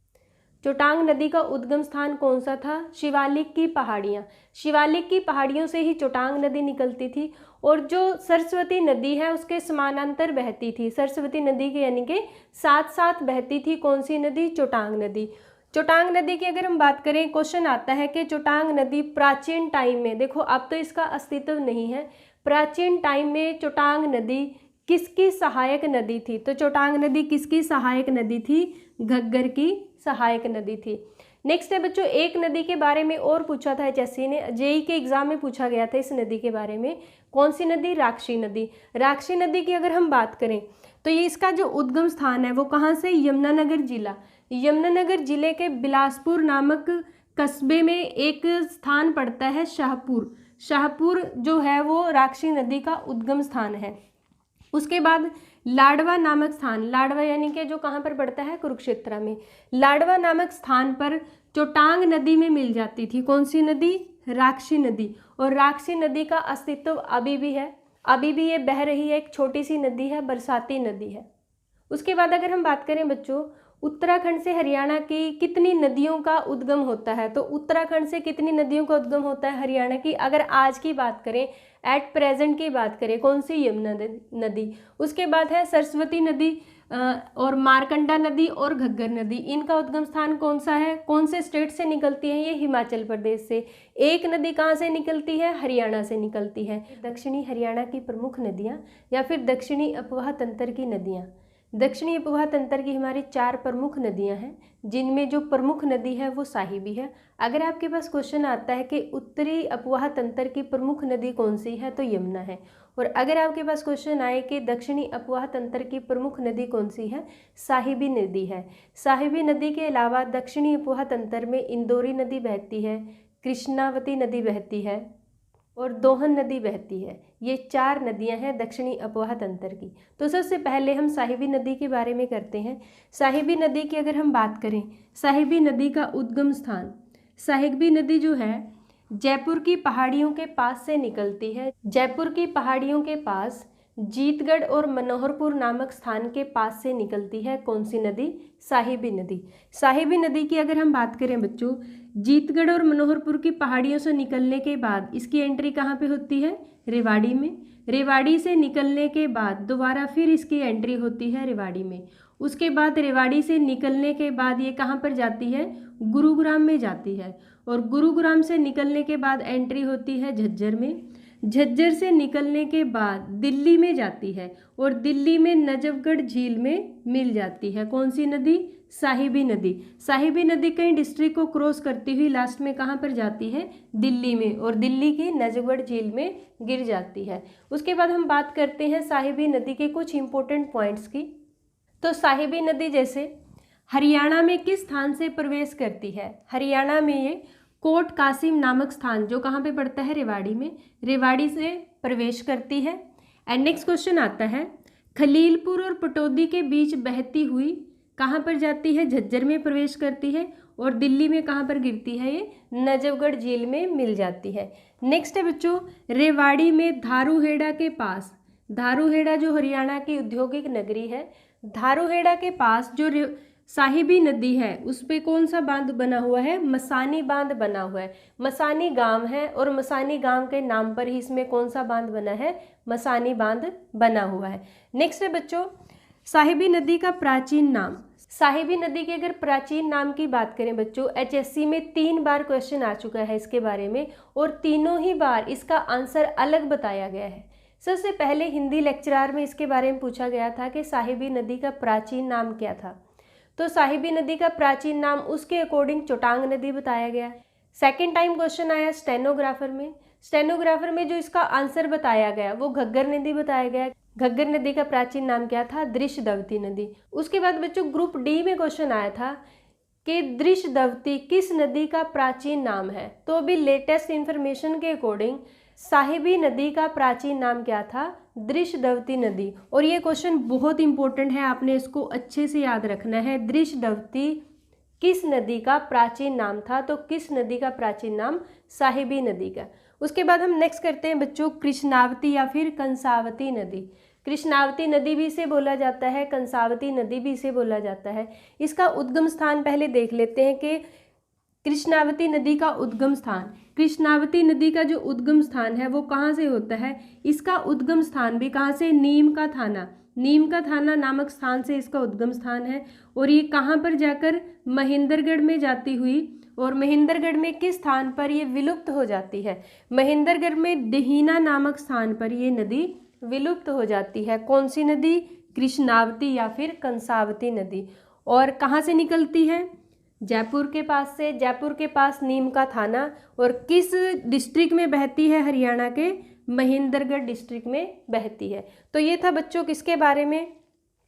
चोटांग नदी का उद्गम स्थान कौन सा था? शिवालिक की पहाड़ियाँ। शिवालिक की पहाड़ियों से ही चोटांग नदी निकलती थी और जो सरस्वती नदी है उसके समानांतर बहती थी। सरस्वती नदी के यानी कि साथ साथ बहती थी कौन सी नदी? चोटांग नदी। चोटांग नदी की अगर हम बात करें, क्वेश्चन आता है कि चोटांग नदी प्राचीन टाइम में, देखो अब तो इसका अस्तित्व नहीं है, प्राचीन टाइम में चोटांग नदी किसकी सहायक नदी थी? तो चोटांग नदी किसकी सहायक नदी थी? घग्गर की सहायक नदी थी। नेक्स्ट है बच्चों एक नदी के बारे में और पूछा था एचएससी ने, जेईई के एग्जाम में पूछा गया था इस नदी के बारे में। कौन सी नदी? राक्षी नदी। राक्षी नदी की अगर हम बात करें तो ये इसका जो उद्गम स्थान है वो कहाँ से? यमुनानगर जिला। यमुनानगर जिले के बिलासपुर नामक कस्बे में एक स्थान पड़ता है शाहपुर। शाहपुर जो है वो राक्षी नदी का उद्गम स्थान है। उसके बाद लाडवा नामक स्थान, लाडवा यानी कि जो कहाँ पर पड़ता है? कुरुक्षेत्र में। लाडवा नामक स्थान पर चोटांग नदी में मिल जाती थी कौन सी नदी? राक्षी नदी। और राक्षी नदी का अस्तित्व अभी भी है, अभी भी ये बह रही है, एक छोटी सी नदी है, बरसाती नदी है। उसके बाद अगर हम बात करें बच्चों उत्तराखंड से हरियाणा की कितनी नदियों का उद्गम होता है? तो उत्तराखंड से कितनी नदियों का उद्गम होता है हरियाणा की? अगर आज की बात करें, एट प्रेजेंट की बात करें, कौन सी? यमुना नदी। उसके बाद है सरस्वती नदी और मारकंडा नदी और घग्गर नदी। इनका उद्गम स्थान कौन सा है? कौन से स्टेट से निकलती है? ये हिमाचल प्रदेश से। एक नदी कहाँ से निकलती है? हरियाणा से निकलती है। दक्षिणी हरियाणा की प्रमुख नदियाँ या फिर दक्षिणी अपवाह तंत्र की नदियाँ। दक्षिणी अपवाह तंत्र की हमारी 4 प्रमुख नदियां हैं, जिनमें जो प्रमुख नदी है वो साहिबी है। अगर आपके पास क्वेश्चन आता है कि उत्तरी अपवाह तंत्र की प्रमुख नदी कौन सी है, तो यमुना है। और अगर आपके पास क्वेश्चन आए कि दक्षिणी अपवाह तंत्र की प्रमुख नदी कौन सी है, साहिबी नदी है। साहिबी नदी के अलावा दक्षिणी अपवाह तंत्र में इंदौरी नदी बहती है, कृष्णावती नदी बहती है और दोहन नदी बहती है। ये 4 नदियां हैं दक्षिणी अपवाह तंत्र की। तो सबसे पहले हम साहिबी नदी के बारे में करते हैं। साहिबी नदी की अगर हम बात करें, साहिबी नदी का उद्गम स्थान, साहिबी नदी जो है जयपुर की पहाड़ियों के पास से निकलती है। जयपुर की पहाड़ियों के पास जीतगढ़ और मनोहरपुर नामक स्थान के पास से निकलती है कौन सी नदी? साहिबी नदी। साहिबी नदी की अगर हम बात करें बच्चों, जीतगढ़ और मनोहरपुर की पहाड़ियों से निकलने के बाद इसकी एंट्री कहाँ पे होती है? रेवाड़ी में। रेवाड़ी से निकलने के बाद दोबारा फिर इसकी एंट्री होती है रेवाड़ी में। उसके बाद रेवाड़ी से निकलने के बाद ये कहाँ पर जाती है? गुरुग्राम में जाती है। और गुरुग्राम से निकलने के बाद एंट्री होती है झज्जर में। झज्जर से निकलने के बाद दिल्ली में जाती है और दिल्ली में नजफगढ़ झील में मिल जाती है कौन सी नदी? साहिबी नदी। साहिबी नदी कई डिस्ट्रिक्ट को क्रॉस करती हुई लास्ट में कहाँ पर जाती है? दिल्ली में, और दिल्ली की नजफगढ़ झील में गिर जाती है। उसके बाद हम बात करते हैं साहिबी नदी के कुछ इंपॉर्टेंट पॉइंट्स की। तो साहिबी नदी जैसे हरियाणा में किस स्थान से प्रवेश करती है? हरियाणा में ये कोट कासिम नामक स्थान जो कहाँ पे पड़ता है? रेवाड़ी में। रेवाड़ी से प्रवेश करती है। एंड नेक्स्ट क्वेश्चन आता है, खलीलपुर और पटौदी के बीच बहती हुई कहाँ पर जाती है? झज्जर में प्रवेश करती है। और दिल्ली में कहाँ पर गिरती है? ये नजफगढ़ झील में मिल जाती है। नेक्स्ट है बच्चों, रेवाड़ी में धारूहेड़ा के पास, धारूहेड़ा जो हरियाणा की औद्योगिक नगरी है, धारूहेड़ा के पास जो साहिबी नदी है उस पे कौन सा बांध बना हुआ है? मसानी बांध बना हुआ है। मसानी गांव है और मसानी गांव के नाम पर ही इसमें कौन सा बांध बना है? मसानी बांध बना हुआ है। नेक्स्ट है बच्चों, साहिबी नदी का प्राचीन नाम। साहिबी नदी के अगर प्राचीन नाम की बात करें बच्चों, HSC में 3 बार क्वेश्चन आ चुका है इसके बारे में और तीनों ही बार इसका आंसर अलग बताया गया है। सबसे पहले हिंदी लेक्चरार में इसके बारे में पूछा गया था कि साहिबी नदी का प्राचीन नाम क्या था, तो साहिबी नदी का प्राचीन नाम उसके अकॉर्डिंग चोटांग नदी बताया गया। सेकेंड टाइम क्वेश्चन आया स्टेनोग्राफर में, स्टेनोग्राफर में जो इसका आंसर बताया गया वो घग्गर नदी बताया गया। घग्गर नदी का प्राचीन नाम क्या था? दृशदवती नदी। उसके बाद बच्चों ग्रुप डी में क्वेश्चन आया था कि दृशदवती किस नदी का प्राचीन नाम है, तो अभी लेटेस्ट इंफॉर्मेशन के अकॉर्डिंग साहिबी नदी का प्राचीन नाम क्या था? दृशदवती नदी। और ये क्वेश्चन बहुत इंपॉर्टेंट है, आपने इसको अच्छे से याद रखना है। दृशदवती किस नदी का प्राचीन नाम था? तो किस नदी का प्राचीन नाम? साहिबी नदी का। उसके बाद हम नेक्स्ट करते हैं बच्चों कृष्णावती या फिर कंसावती नदी। कृष्णावती नदी भी इसे बोला जाता है, कंसावती नदी भी इसे बोला जाता है। इसका उद्गम स्थान पहले देख लेते हैं कि कृष्णावती नदी का उद्गम स्थान, कृष्णावती नदी का जो उद्गम स्थान है वो कहाँ से होता है? इसका उद्गम स्थान भी कहाँ से? नीम का थाना, नीम का थाना नामक स्थान से इसका उद्गम स्थान है। और ये कहाँ पर जाकर? महेंद्रगढ़ में जाती हुई, और महेंद्रगढ़ में किस स्थान पर ये विलुप्त हो जाती है? महेंद्रगढ़ में डहीना नामक स्थान पर ये नदी विलुप्त हो जाती है। कौन सी नदी? कृष्णावती या फिर कंसावती नदी। और कहाँ से निकलती है? जयपुर के पास से, जयपुर के पास नीम का थाना। और किस डिस्ट्रिक्ट में बहती है? हरियाणा के महेंद्रगढ़ डिस्ट्रिक्ट में बहती है। तो ये था बच्चों किसके बारे में?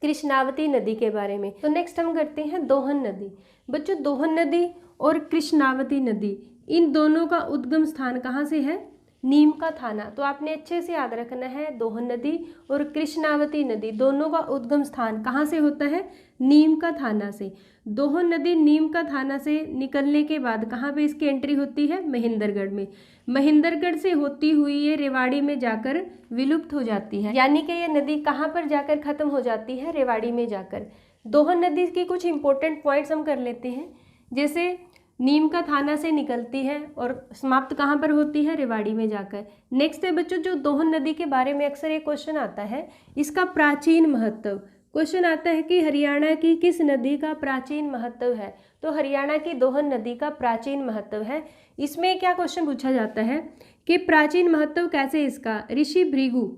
कृष्णावती नदी के बारे में। तो नेक्स्ट हम करते हैं दोहन नदी। बच्चों दोहन नदी और कृष्णावती नदी, इन दोनों का उद्गम स्थान कहाँ से है? नीम का थाना। तो आपने अच्छे से याद रखना है, दोहन नदी और कृष्णावती नदी दोनों का उद्गम स्थान कहाँ से होता है? नीम का थाना से। दोहन नदी नीम का थाना से निकलने के बाद कहाँ पे इसकी एंट्री होती है? महेंद्रगढ़ में। महेंद्रगढ़ से होती हुई ये रेवाड़ी में जाकर विलुप्त हो जाती है, यानी कि ये नदी कहाँ पर जाकर खत्म हो जाती है? रेवाड़ी में जाकर। दोहन नदी की कुछ इंपॉर्टेंट पॉइंट्स हम कर लेते हैं, जैसे नीम का थाना से निकलती है और समाप्त कहाँ पर होती है? रेवाड़ी में जाकर। नेक्स्ट है बच्चों जो दोहन नदी के बारे में अक्सर एक क्वेश्चन आता है, इसका प्राचीन महत्व। क्वेश्चन आता है कि हरियाणा की किस नदी का प्राचीन महत्व है? तो हरियाणा की दोहन नदी का प्राचीन महत्व है। इसमें क्या क्वेश्चन पूछा जाता है कि प्राचीन महत्व कैसे इसका? ऋषि भृगु,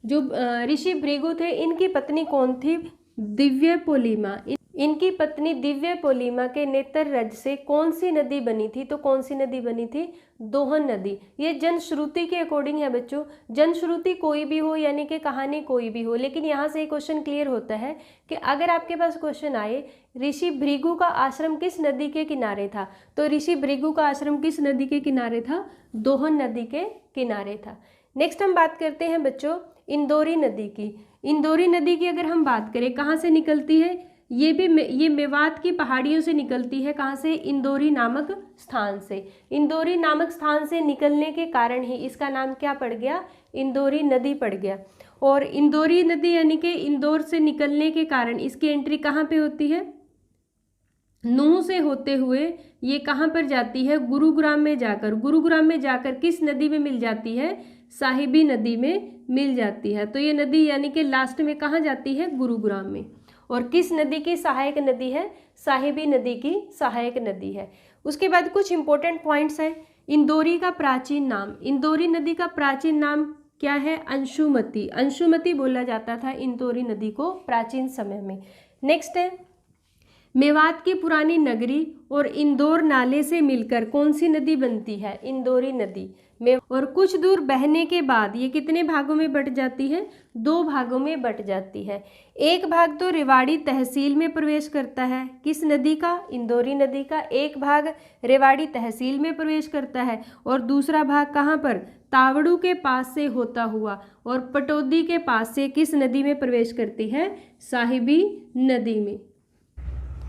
जो ऋषि भृगु थे, इनकी पत्नी कौन थी? दिव्य पोलीमा। इनकी पत्नी दिव्य पोलीमा के नेत्र रज से कौन सी नदी बनी थी? तो कौन सी नदी बनी थी? दोहन नदी। ये जनश्रुति के अकॉर्डिंग है बच्चों। जनश्रुति कोई भी हो यानी कि कहानी कोई भी हो, लेकिन यहाँ से एक क्वेश्चन क्लियर होता है कि अगर आपके पास क्वेश्चन आए ऋषि भृगु का आश्रम किस नदी के किनारे था, तो ऋषि भृगु का आश्रम किस नदी के किनारे था? दोहन नदी के किनारे था। नेक्स्ट हम बात करते हैं बच्चों इंदौरी नदी की। इंदौरी नदी की अगर हम बात करें कहाँ से निकलती है? ये मेवात की पहाड़ियों से निकलती है। कहाँ से? इंदौरी नामक स्थान से। इंदौरी नामक स्थान से निकलने के कारण ही इसका नाम क्या पड़ गया? इंदौरी नदी पड़ गया। और इंदौरी नदी यानी कि इंदौर से निकलने के कारण इसकी एंट्री कहाँ पे होती है? नूह से होते हुए ये कहाँ पर जाती है? गुरुग्राम में जाकर। गुरुग्राम में जाकर किस नदी में मिल जाती है? साहिबी नदी में मिल जाती है। तो ये नदी यानी कि लास्ट में कहाँ जाती है? गुरुग्राम में। और किस नदी की सहायक नदी है? साहिबी नदी की सहायक नदी है। उसके बाद कुछ इंपॉर्टेंट पॉइंट्स हैं। इंदौरी का प्राचीन नाम, इंदौरी नदी का प्राचीन नाम क्या है? अंशुमती। अंशुमती बोला जाता था इंदौरी नदी को प्राचीन समय में। नेक्स्ट है मेवात की पुरानी नगरी और इंदौर नाले से मिलकर कौन सी नदी बनती है? इंदौरी नदी में। और कुछ दूर बहने के बाद ये कितने भागों में बट जाती है? 2 भागों में बट जाती है। एक भाग तो रेवाड़ी तहसील में प्रवेश करता है, किस नदी का? इंदौरी नदी का। एक भाग रेवाड़ी तहसील में प्रवेश करता है और दूसरा भाग कहाँ पर? तावड़ू के पास से होता हुआ और पटौदी के पास से किस नदी में प्रवेश करती है? साहिबी नदी में।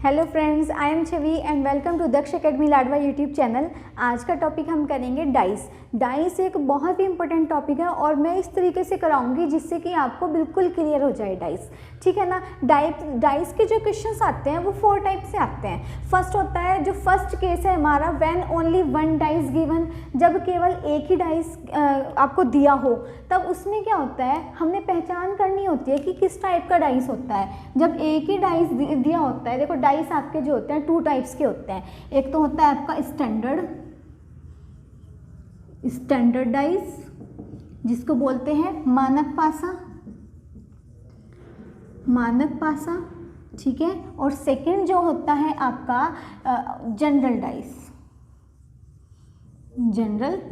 Hello friends, I am Chhavi and welcome to Daksh academy Ladwa YouTube channel. आज का टॉपिक हम करेंगे डाइस। डाइस एक बहुत ही इंपॉर्टेंट टॉपिक है और मैं इस तरीके से कराऊंगी जिससे कि आपको बिल्कुल क्लियर हो जाए डाइस, ठीक है ना। डाइस के जो क्वेश्चंस आते हैं वो 4 टाइप से आते हैं। फर्स्ट होता है, जो फर्स्ट केस है हमारा, व्हेन ओनली 1 डाइस गिवन, जब केवल एक ही डाइस आपको दिया हो, तब उसमें क्या होता है, हमने पहचान करनी होती है कि किस टाइप का डाइस होता है। जब एक ही डाइस दिया होता है, देखो डाइस आपके जो होते हैं 2 टाइप्स के होते हैं। एक तो होता है आपका स्टैंडर्ड डाइस, जिसको बोलते हैं मानक पासा, ठीक है। और सेकंड जो होता है आपका जनरल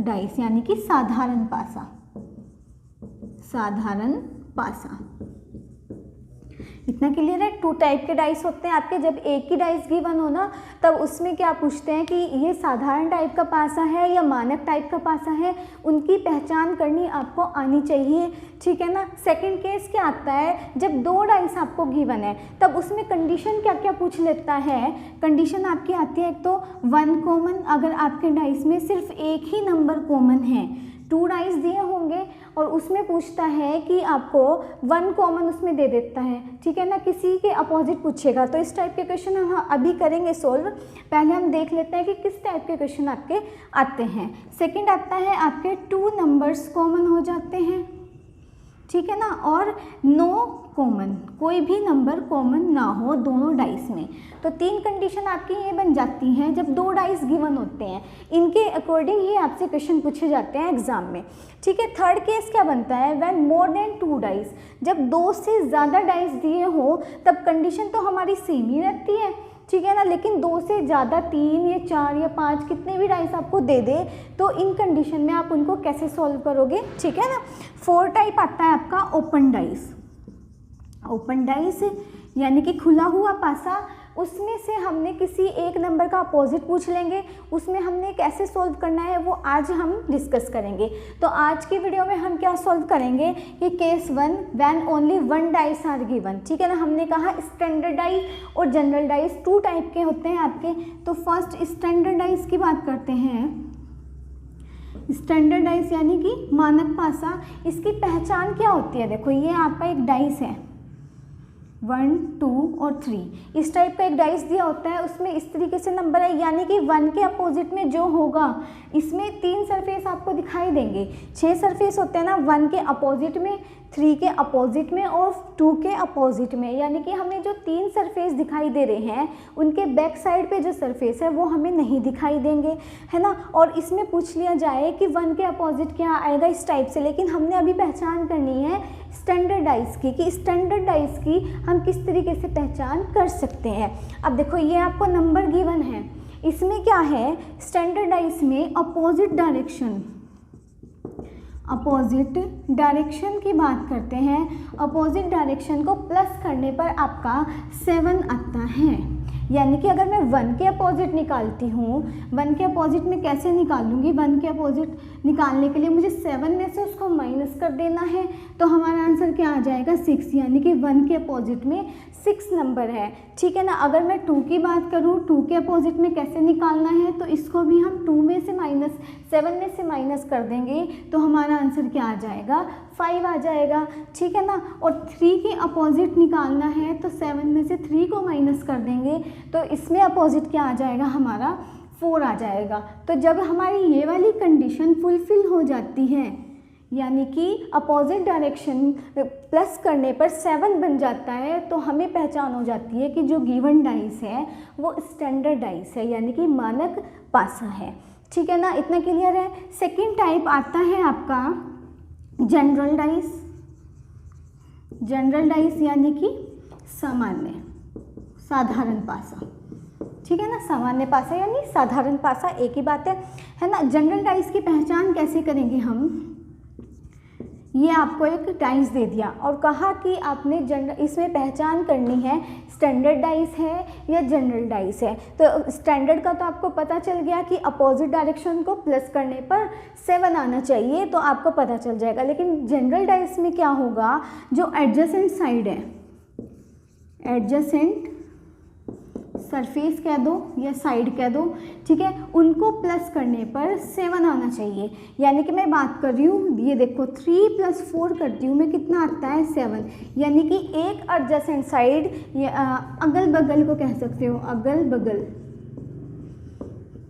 डाइस यानी कि साधारण पासा। इतना क्लियर है। 2 टाइप के डाइस होते हैं आपके। जब एक ही डाइस गिवन हो ना, तब उसमें क्या पूछते हैं कि ये साधारण टाइप का पासा है या मानक टाइप का पासा है, उनकी पहचान करनी आपको आनी चाहिए, ठीक है ना। सेकंड केस क्या आता है, जब 2 डाइस आपको गिवन है, तब उसमें कंडीशन क्या क्या पूछ लेता है। कंडीशन आपकी आती है, एक तो 1 कॉमन, अगर आपके डाइस में सिर्फ एक ही नंबर कॉमन है। 2 डाइस दिए होंगे और उसमें पूछता है कि आपको 1 कॉमन उसमें दे देता है, ठीक है ना, किसी के अपोजिट पूछेगा। तो इस टाइप के क्वेश्चन हम अभी करेंगे सोल्व। पहले हम देख लेते हैं कि किस टाइप के क्वेश्चन आपके आते हैं। सेकंड आता है आपके 2 नंबर्स कॉमन हो जाते हैं, ठीक है ना, और नो कॉमन, कोई भी नंबर कॉमन ना हो दोनों डाइस में। तो 3 कंडीशन आपकी ये बन जाती हैं जब 2 डाइस गिवन होते हैं। इनके अकॉर्डिंग ही आपसे क्वेश्चन पूछे जाते हैं एग्जाम में, ठीक है। थर्ड केस क्या बनता है, व्हेन मोर देन 2 डाइस, जब 2 से ज़्यादा डाइस दिए हो, तब कंडीशन तो हमारी सेम ही रहती है, ठीक है ना। लेकिन 2 से ज़्यादा 3 या 4 या 5 कितने भी डाइस आपको दे दे, तो इन कंडीशन में आप उनको कैसे सॉल्व करोगे, ठीक है ना। 4 टाइप आता है आपका ओपन डाइस यानी कि खुला हुआ पासा। उसमें से हमने किसी एक नंबर का अपोजिट पूछ लेंगे, उसमें हमने कैसे सॉल्व करना है वो आज हम डिस्कस करेंगे। तो आज की वीडियो में हम क्या सॉल्व करेंगे कि case 1, when only 1 dice are given, ठीक है ना। हमने कहा स्टैंडर्ड डाइस और जनरल डाइस 2 टाइप के होते हैं आपके। तो फर्स्ट स्टैंडर्ड डाइस की बात करते हैं। स्टैंडर्ड डाइस यानी कि मानक पासा। इसकी पहचान क्या होती है, देखो ये आपका एक डाइस है, 1, 2 और 3 इस टाइप का एक डाइस दिया होता है। उसमें इस तरीके से नंबर है, यानी कि 1 के अपोजिट में जो होगा, इसमें 3 सरफेस आपको दिखाई देंगे। 6 सरफेस होते हैं ना, 1 के अपोजिट में, 3 के अपोजिट में और 2 के अपोजिट में। यानी कि हमें जो 3 सरफेस दिखाई दे रहे हैं, उनके बैक साइड पे जो सरफेस है वो हमें नहीं दिखाई देंगे, है ना। और इसमें पूछ लिया जाए कि 1 के अपोजिट क्या आएगा, इस टाइप से। लेकिन हमने अभी पहचान करनी है स्टैंडर्ड डाइस की, कि स्टैंडर्ड डाइस की हम किस तरीके से पहचान कर सकते हैं। अब देखो ये आपको नंबर गिवन है, इसमें क्या है, स्टैंडर्ड डाइस में अपोजिट डायरेक्शन की बात करते हैं। अपोजिट डायरेक्शन को प्लस करने पर आपका 7 आता है। यानी कि अगर मैं 1 के अपोजिट निकालती हूँ, 1 के अपोजिट में कैसे निकालूंगी, 1 के अपोजिट निकालने के लिए मुझे 7 में से उसको माइनस कर देना है। तो हमारा आंसर क्या आ जाएगा, 6, यानी कि 1 के अपोजिट में 6 नंबर है, ठीक है ना। अगर मैं 2 की बात करूँ, 2 के अपोजिट में कैसे निकालना है, तो इसको भी हम 2 में से माइनस 7 में से माइनस कर देंगे, तो हमारा आंसर क्या आ जाएगा, 5 आ जाएगा, ठीक है ना। और 3 के अपोजिट निकालना है, तो 7 में से 3 को माइनस कर देंगे, तो इसमें अपोजिट क्या आ जाएगा, हमारा 4 आ जाएगा। तो जब हमारी ये वाली कंडीशन फुलफिल हो जाती है, यानी कि अपोजिट डायरेक्शन प्लस करने पर 7 बन जाता है, तो हमें पहचान हो जाती है कि जो गिवन डाइस है वो स्टैंडर्ड डाइस है, यानी कि मानक पासा है, ठीक है ना। इतना क्लियर है। सेकंड टाइप आता है आपका जनरल डाइस यानी कि साधारण पासा, ठीक है ना। सामान्य पासा यानी साधारण पासा, एक ही बात है ना। जनरल डाइस की पहचान कैसे करेंगे हम, ये आपको एक डाइस दे दिया और कहा कि आपने इसमें पहचान करनी है स्टैंडर्ड डाइस है या जनरल डाइस है। तो स्टैंडर्ड का तो आपको पता चल गया कि अपोजिट डायरेक्शन को प्लस करने पर 7 आना चाहिए, तो आपको पता चल जाएगा। लेकिन जनरल डाइस में क्या होगा, जो एडजेसेंट साइड है, एडजेसेंट सरफेस कह दो या साइड कह दो, ठीक है, उनको प्लस करने पर 7 आना चाहिए। यानी कि मैं बात कर रही हूँ, ये देखो 3 + 4 करती हूँ मैं, कितना आता है 7। यानी कि एक एडजेसेंट साइड, अगल बगल को कह सकते हो, अगल बगल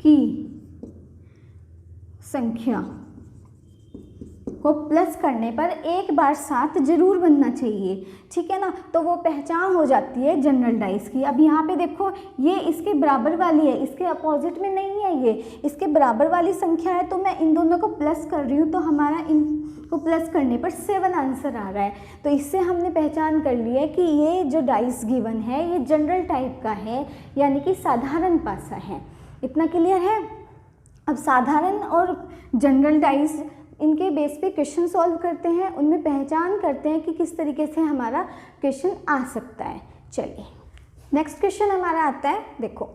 की संख्या को प्लस करने पर एक बार 7 जरूर बनना चाहिए, ठीक है ना। तो वो पहचान हो जाती है जनरल डाइस की। अब यहाँ पे देखो ये इसके बराबर वाली है, इसके अपोजिट में नहीं है, ये इसके बराबर वाली संख्या है, तो मैं इन दोनों को प्लस कर रही हूँ, तो हमारा इनको प्लस करने पर 7 आंसर आ रहा है। तो इससे हमने पहचान कर ली है कि ये जो डाइस गिवन है ये जनरल टाइप का है, यानी कि साधारण पासा है। इतना क्लियर है। अब साधारण और जनरल डाइस, इनके बेस पे क्वेश्चन सॉल्व करते हैं, उनमें पहचान करते हैं कि किस तरीके से हमारा क्वेश्चन आ सकता है। चलिए नेक्स्ट क्वेश्चन हमारा आता है, देखो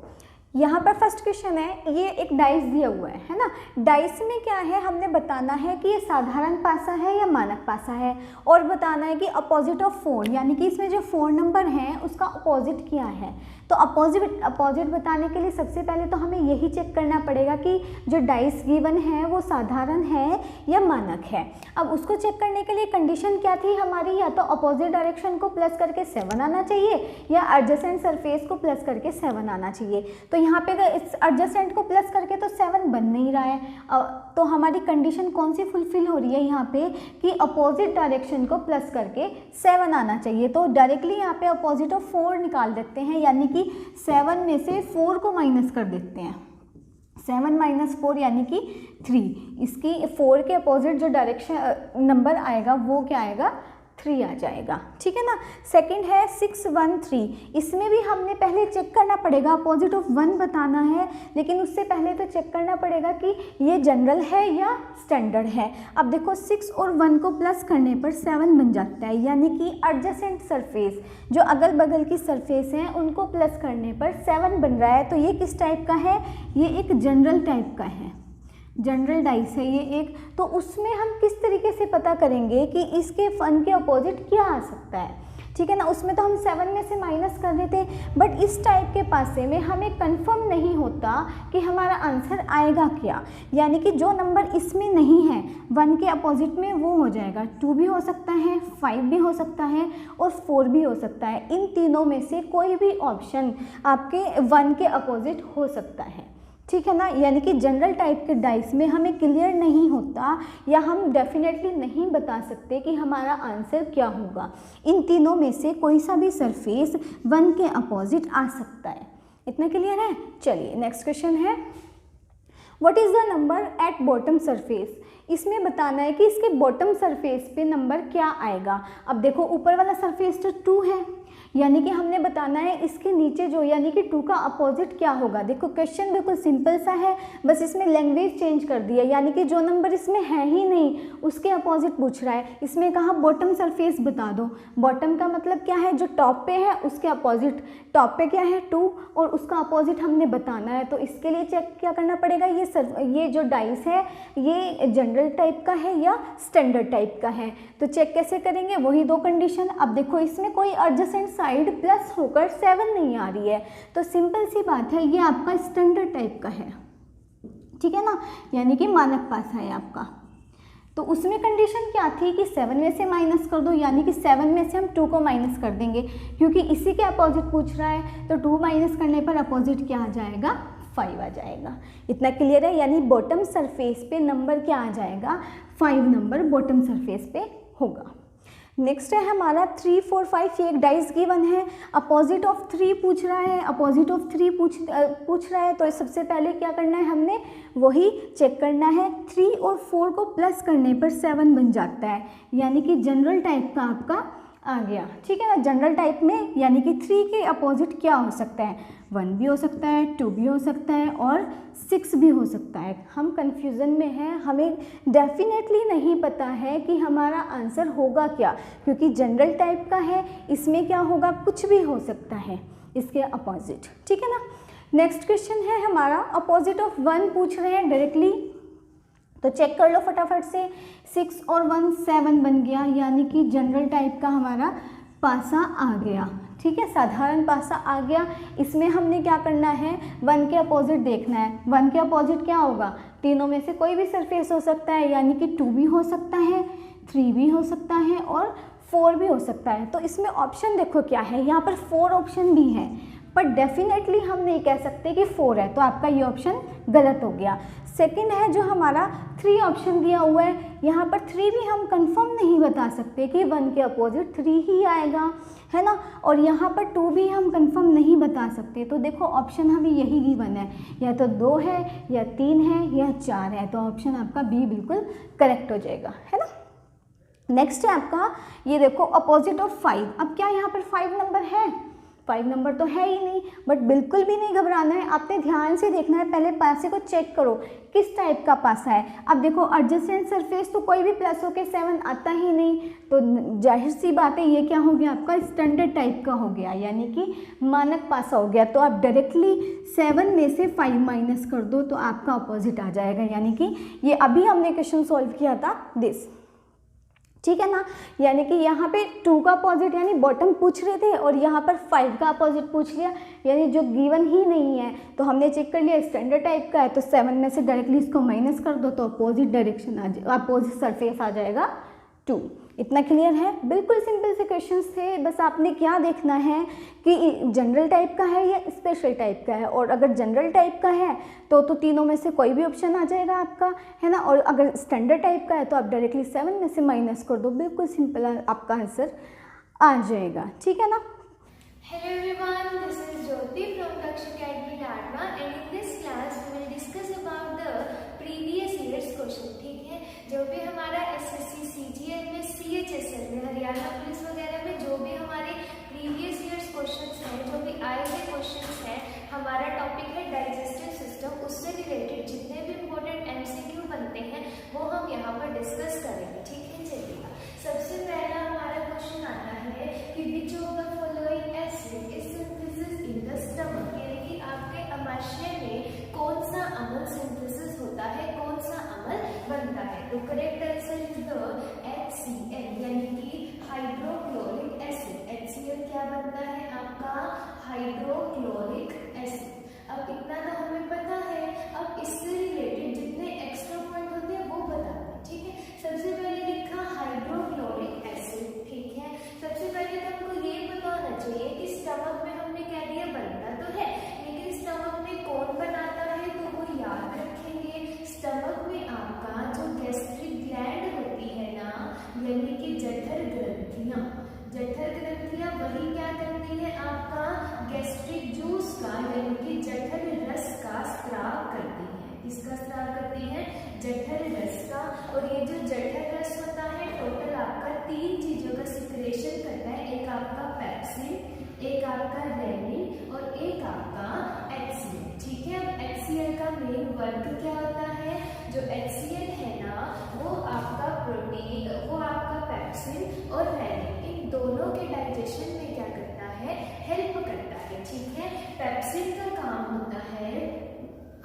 यहाँ पर फर्स्ट क्वेश्चन है, ये एक डाइस दिया हुआ है ना। डाइस में क्या है, हमने बताना है कि ये साधारण पासा है या मानक पासा है, और बताना है कि अपोजिट ऑफ 4, यानी कि इसमें जो 4 नंबर हैं उसका अपोजिट क्या है। तो अपोजिट बताने के लिए सबसे पहले तो हमें यही चेक करना पड़ेगा कि जो डाइस गिवन है वो साधारण है या मानक है। अब उसको चेक करने के लिए कंडीशन क्या थी हमारी, या तो अपोजिट डायरेक्शन को प्लस करके 7 आना चाहिए या एडजेसेंट सरफेस को प्लस करके 7 आना चाहिए। तो यहाँ पे इस एडजेसेंट को प्लस करके तो 7 बन नहीं रहा है, तो हमारी कंडीशन कौन सी फुलफिल हो रही है यहाँ पे कि अपोजिट डायरेक्शन को प्लस करके 7 आना चाहिए। तो डायरेक्टली यहाँ पे अपोजिट ऑफ 4 निकाल देते हैं, यानी कि 7 में से 4 को माइनस कर देते हैं। 7 - 4 यानी कि 3। इसकी 4 के अपोजिट जो डायरेक्शन नंबर आएगा वो क्या आएगा, 3 आ जाएगा, ठीक है ना। सेकंड है 6 1 3, इसमें भी हमने पहले चेक करना पड़ेगा, अपोजिट ऑफ 1 बताना है, लेकिन उससे पहले तो चेक करना पड़ेगा कि ये जनरल है या स्टैंडर्ड है। अब देखो 6 और 1 को प्लस करने पर 7 बन जाता है, यानी कि एडजेसेंट सरफेस, जो अगल बगल की सरफेस हैं उनको प्लस करने पर 7 बन रहा है। तो ये किस टाइप का है, ये एक जनरल टाइप का है, जनरल डाइस है ये एक। तो उसमें हम किस तरीके से पता करेंगे कि इसके 1 के अपोजिट क्या आ सकता है, ठीक है ना। उसमें तो हम 7 में से माइनस कर देते, बट इस टाइप के पासे में हमें कंफर्म नहीं होता कि हमारा आंसर आएगा क्या। यानी कि जो नंबर इसमें नहीं है 1 के अपोजिट में, वो हो जाएगा 2 भी हो सकता है, 5 भी हो सकता है और 4 भी हो सकता है। इन तीनों में से कोई भी ऑप्शन आपके 1 के अपोजिट हो सकता है, ठीक है ना। यानी कि जनरल टाइप के डाइस में हमें क्लियर नहीं होता या हम डेफिनेटली नहीं बता सकते कि हमारा आंसर क्या होगा। इन तीनों में से कोई सा भी सरफेस 1 के अपोजिट आ सकता है। इतना क्लियर है। चलिए नेक्स्ट क्वेश्चन है, what is the number at bottom surface. इसमें बताना है कि इसके बॉटम सरफेस पे नंबर क्या आएगा। अब देखो ऊपर वाला सरफेस तो 2 है, यानी कि हमने बताना है इसके नीचे जो, यानी कि 2 का अपोजिट क्या होगा। देखो क्वेश्चन बिल्कुल सिंपल सा है, बस इसमें लैंग्वेज चेंज कर दी है, यानी कि जो नंबर इसमें है ही नहीं उसके अपोजिट पूछ रहा है। इसमें कहा बॉटम सरफेस बता दो। बॉटम का मतलब क्या है, जो टॉप पे है उसके अपोजिट। टॉप पे क्या है 2 और उसका अपोजिट हमने बताना है। तो इसके लिए चेक क्या करना पड़ेगा, ये जो डाइस है ये जनरल टाइप का है या स्टैंडर्ड टाइप का है। तो चेक कैसे करेंगे, वही 2 कंडीशन। अब देखो इसमें कोई एडजेसेंट साइड प्लस होकर 7 नहीं आ रही है, तो सिंपल सी बात है ये आपका स्टैंडर्ड टाइप का है, ठीक है ना, यानी कि मानक पासा है आपका। तो उसमें कंडीशन क्या थी कि 7 में से माइनस कर दो, यानी कि 7 में से हम 2 को माइनस कर देंगे, क्योंकि इसी के अपोजिट पूछ रहा है। तो 2 माइनस करने पर अपोजिट क्या आ जाएगा, 5 आ जाएगा। इतना क्लियर है। यानी बॉटम सरफेस पे नंबर क्या आ जाएगा, 5 नंबर बॉटम सरफेस पे होगा। नेक्स्ट है हमारा 3 4 5, ये एक डाइस गिवन है, अपोजिट ऑफ 3 पूछ रहा है। अपोजिट ऑफ 3 पूछ रहा है, तो सबसे पहले क्या करना है, हमने वही चेक करना है। 3 और 4 को प्लस करने पर 7 बन जाता है, यानी कि जनरल टाइप का आपका आ गया, ठीक है ना। जनरल टाइप में यानी कि 3 के अपोजिट क्या हो सकता है, 1 भी हो सकता है, 2 भी हो सकता है और 6 भी हो सकता है। हम कंफ्यूजन में हैं, हमें डेफिनेटली नहीं पता है कि हमारा आंसर होगा क्या, क्योंकि जनरल टाइप का है, इसमें क्या होगा, कुछ भी हो सकता है इसके अपोजिट, ठीक है ना। नेक्स्ट क्वेश्चन है हमारा, अपोजिट ऑफ 1 पूछ रहे हैं डायरेक्टली, तो चेक कर लो फटाफट से। 6 और 1 7 बन गया, यानी कि जनरल टाइप का हमारा पासा आ गया, ठीक है, साधारण पासा आ गया। इसमें हमने क्या करना है, 1 के अपोजिट देखना है। 1 के अपोजिट क्या होगा, तीनों में से कोई भी सरफेस हो सकता है, यानी कि 2 भी हो सकता है, 3 भी हो सकता है और 4 भी हो सकता है। तो इसमें ऑप्शन देखो क्या है, यहाँ पर 4 ऑप्शन भी हैं, पर डेफिनेटली हम नहीं कह सकते कि 4 है, तो आपका ये ऑप्शन गलत हो गया। सेकंड है जो हमारा 3 ऑप्शन दिया हुआ है, यहाँ पर 3 भी हम कंफर्म नहीं बता सकते कि 1 के अपोजिट 3 ही आएगा, है ना। और यहाँ पर 2 भी हम कंफर्म नहीं बता सकते। तो देखो ऑप्शन हमें यही गिवन है, या तो 2 है या 3 है या 4 है, तो ऑप्शन आपका बी बिल्कुल करेक्ट हो जाएगा, है ना। नेक्स्ट है आपका ये देखो अपोजिट ऑफ 5। अब क्या यहाँ पर 5 नंबर है, 5 नंबर तो है ही नहीं, बट बिल्कुल भी नहीं घबराना है, आपने ध्यान से देखना है, पहले पासे को चेक करो किस टाइप का पासा है। अब देखो एडजेसेंट सरफेस तो कोई भी प्लस होके 7 आता ही नहीं, तो जाहिर सी बात है ये क्या हो गया आपका स्टैंडर्ड टाइप का हो गया, यानी कि मानक पासा हो गया। तो आप डायरेक्टली 7 में से 5 माइनस कर दो तो आपका अपोजिट आ जाएगा, यानी कि ये अभी हमने क्वेश्चन सॉल्व किया था दिस, ठीक है ना। यानी कि यहाँ पे 2 का अपोजिट यानी बॉटम पूछ रहे थे और यहाँ पर 5 का अपोजिट पूछ लिया, यानी जो गिवन ही नहीं है। तो हमने चेक कर लिया स्टैंडर्ड टाइप का है, तो 7 में से डायरेक्टली इसको माइनस कर दो तो अपोजिट डायरेक्शन आ जाएगा, अपोजिट सरफेस आ जाएगा 2। इतना क्लियर है, बिल्कुल सिंपल से क्वेश्चंस थे। बस आपने क्या देखना है कि जनरल टाइप का है या स्पेशल टाइप का है, और अगर जनरल टाइप का है तो तीनों में से कोई भी ऑप्शन आ जाएगा आपका, है ना। और अगर स्टैंडर्ड टाइप का है तो आप डायरेक्टली 7 में से माइनस कर दो, बिल्कुल सिंपल आपका आंसर आ जाएगा, ठीक है ना। Hello everyone, this is Jyoti from Daksh Academy Ladwa and in this class we will discuss about the previous year's question, ठीक है। जो भी हमारा SSC CGL में CHSL में हरियाणा पुलिस वगैरह में जो भी हमारे प्रीवियस ईयर्स क्वेश्चंस हैं, जो भी आए हुए क्वेश्चंस हैं, हमारा टॉपिक है डाइजेस्टिव सिस्टम, उससे रिलेटेड जितने भी इम्पोर्टेंट MCQ बनते हैं वो हम यहाँ पर डिस्कस करेंगे, ठीक है। चलिएगा, सबसे पहला हमारा क्वेश्चन आता है कि which of the following acid is synthesis in the stomach, यानी कि आपके अमाशय में कौन सा अम्ल सिंथेसिस होता है, कौन सा अम्ल बनता है। तो correct answer is the HCl, यानी कि हाइड्रोक्लोरिक एसिड। HCl क्या बनता है आपका, हाइड्रोक्लोरिक एसिड। अब इतना तो हमें पता है, अब इससे रिलेटेड जितने एक्स्ट्रा पॉइंट होते हैं वो बताते हैं, ठीक है। सबसे पहले लिखा हाइड्रोक्लोरिक एसिड, ठीक है। सबसे पहले तो हमको ये पता होना चाहिए कि स्टमक में हमने क्या दिया, बनता तो है, लेकिन स्टमक में कौन बनाता है तो वो याद रखेंगे। स्टमक में आपका जो गैस्ट्रिक ग्लैंड होती है ना, यानी कि जठर ग्रंथियां, जठर ग्रंथियां वही क्या करती है आपका गैस्ट्रिक जूस का यानी कि जठर रस का स्राव करती है। किसका स्राव करती है, जठर रस का। और ये जो जठर रस होता है टोटल आपका 3 चीजों का सिक्रेशन करता है, एक आपका पेप्सिन, एक आपका रेनिन और एक आपका HCl, ठीक है। अब HCl का मेन वर्क क्या होता है, जो HCl है ना वो आपका प्रोटीन, वो आपका पेप्सिन और रेनिन, इन दोनों के डाइजेशन में क्या करता है, हेल्प करता है, ठीक है। पेप्सिन का काम होता है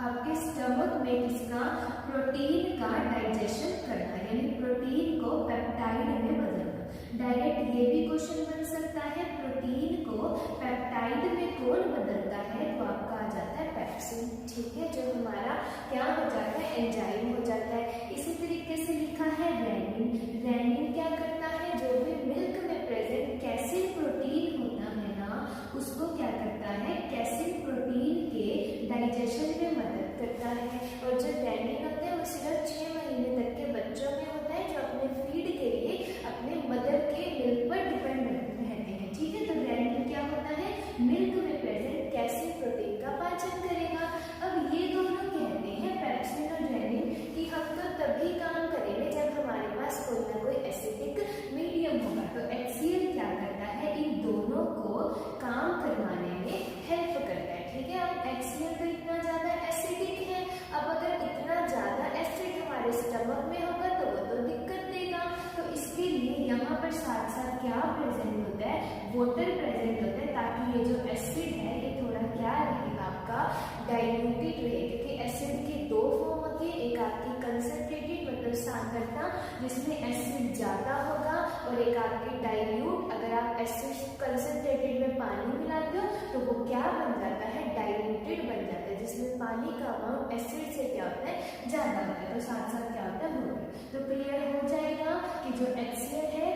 आपके स्टमक में किसका, प्रोटीन का डाइजेशन करना, यानी प्रोटीन को पेप्टाइड में बदलना। डायरेक्ट ये भी क्वेश्चन बन सकता है, प्रोटीन को पेप्टाइड में कौन बदलता है, तो आपका आ जाता है पेप्सिन, ठीक है, जो हमारा क्या हो जाता है, एंजाइम हो जाता है। इसी तरीके से लिखा है रेनिन। रेनिन क्या करता है, जो भी मिल्क में प्रेजेंट कैसिन प्रोटीन होता है ना, उसको क्या करता है, कैसिन प्रोटीन के डाइजेशन में मदद करता है। और जो रेनिन होता है वो सिर्फ 6 महीने तक के बच्चों में होता है, जो अपने फीड के लिए अपने मदर के मिल्क पर डिपेंड रहते हैं, ठीक है। तो रेनिन क्या होता है, मिल्क में प्रेजेंट कैसिन प्रोटीन का पाचन करेगा। अब ये दोनों कहते हैं पेप्सिन और रेनिन कि हम तो तभी काम करेंगे जब हमारे पास कोई ना कोई एसिडिक मीडियम होगा। तो HCl क्या करता है, इन दोनों को काम करवाने में हेल्प करता है, ठीक है। अब HCl तो इतना ज्यादा एसिडिक है, अब अगर इतना ज्यादा एसिड हमारे स्टमक में होगा तो वो तो दिक्कत देगा। तो इसके लिए यहाँ पर साथ साथ क्या प्रेजेंट होता है, वाटर प्रेजेंट होता है, ताकि ये जो एसिड है ये थोड़ा क्या रहेगा आपका डाइल्यूटेड रहे, क्योंकि एसिड की 2 फॉर्म होती है, एक आपकी कंसंट्रेटेड मतलब सांद्रता जिसमें एसिड ज्यादा होगा, और एक आपकी डाइल्यूट। अगर आप एसिड कंसंट्रेटेड में पानी मिलाते हो तो वो क्या बन जाता है, डाइल्यूटेड बन जाता है, जिसमें पानी का अमाउंट एसिड से क्या होता है, ज़्यादा होता है। तो साथ साथ क्या होता है, मोटर। तो क्लियर हो जाएगा कि जो HCl है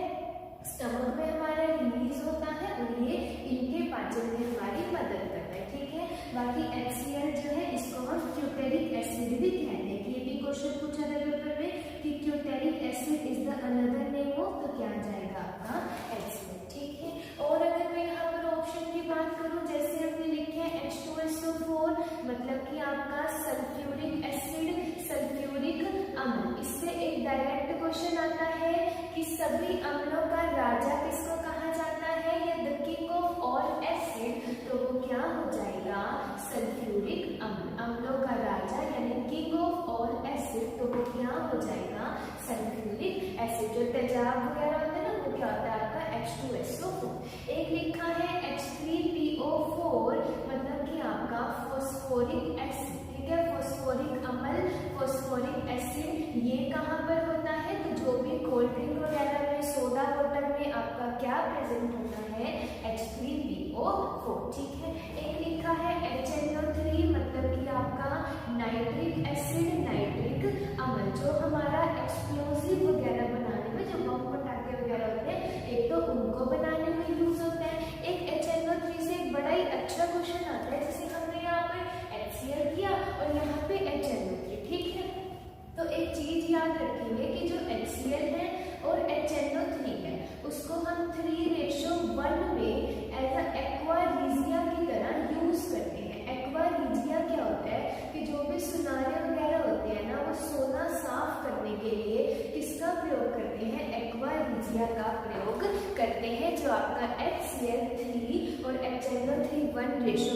स्टमक में हमारा रिलीज होता है और ये इनके पाचन में हमारी मदद करता है। ठीक है, बाकी HCl जो है इसको हम क्यूटेरिक एसिड भी कहते हैं। कि ये भी क्वेश्चन पूछा था पेपर में कि क्यूटेरिक acid is the another name of, तो क्या आ जाएगा आपका HCl। ठीक है, और अगर मैं यहाँ पर ऑप्शन की बात करूँ, जैसे हमने लिखे हैं H2SO4, मतलब कि आपका सल्फ्यूरिक एसिड, सल्फ्यूरिक अम्ल। इससे एक डायरेक्ट क्वेश्चन आता है कि सभी अम्लों का राजा किसको कहा जाता है, या the king of all acid, तो वो क्या हो जाएगा, सल्फ्यूरिक अम्ल। अम्लों का राजा यानी किंग ऑफ ऑल एसिड, तो वो क्या हो जाएगा, सल्फ्यूरिक एसिड। जो तेजाब वगैरह होता है ना, वो क्या होता है आपका H2SO4। एक लिखा है H3PO4, मतलब कि आपका फॉस्फोरिक एसिड। ठीक है, फॉस्फोरिक अम्ल, फॉस्फोरिक एसिड, ये कहाँ पर होता है, तो जो भी कोल्ड ड्रिंक वगैरह में, सोडा वाटर में आपका क्या प्रेजेंट होता है, H3PO4। ठीक है, एक लिखा है HNO3, मतलब कि आपका नाइट्रिक एसिड, नाइट्रिक अम्ल, जो हमारा एक्सप्लोसिव वगैरह बनाने में, जो बम पटाखे वगैरह होते हैं, एक तो उनको बनाने में यूज होता है। एक HNO3 से एक बड़ा ही अच्छा क्वेश्चन आता है, जैसे हमने यहाँ पर HCl किया और यहाँ पे HNO3। ठीक है, तो एक चीज याद रखेंगे कि जो HCl है और HNO3 है, उसको हम 3:1 में एज अ एक्वारिजिया की तरह यूज करते हैं। एक्वारिजिया क्या होता है कि जो भी सुनारे वगैरह होते हैं ना, वो सोना साफ करने के लिए किसका प्रयोग करते हैं, एक्वारिजिया का प्रयोग करते हैं, जो आपका HCl3 और HNO3 1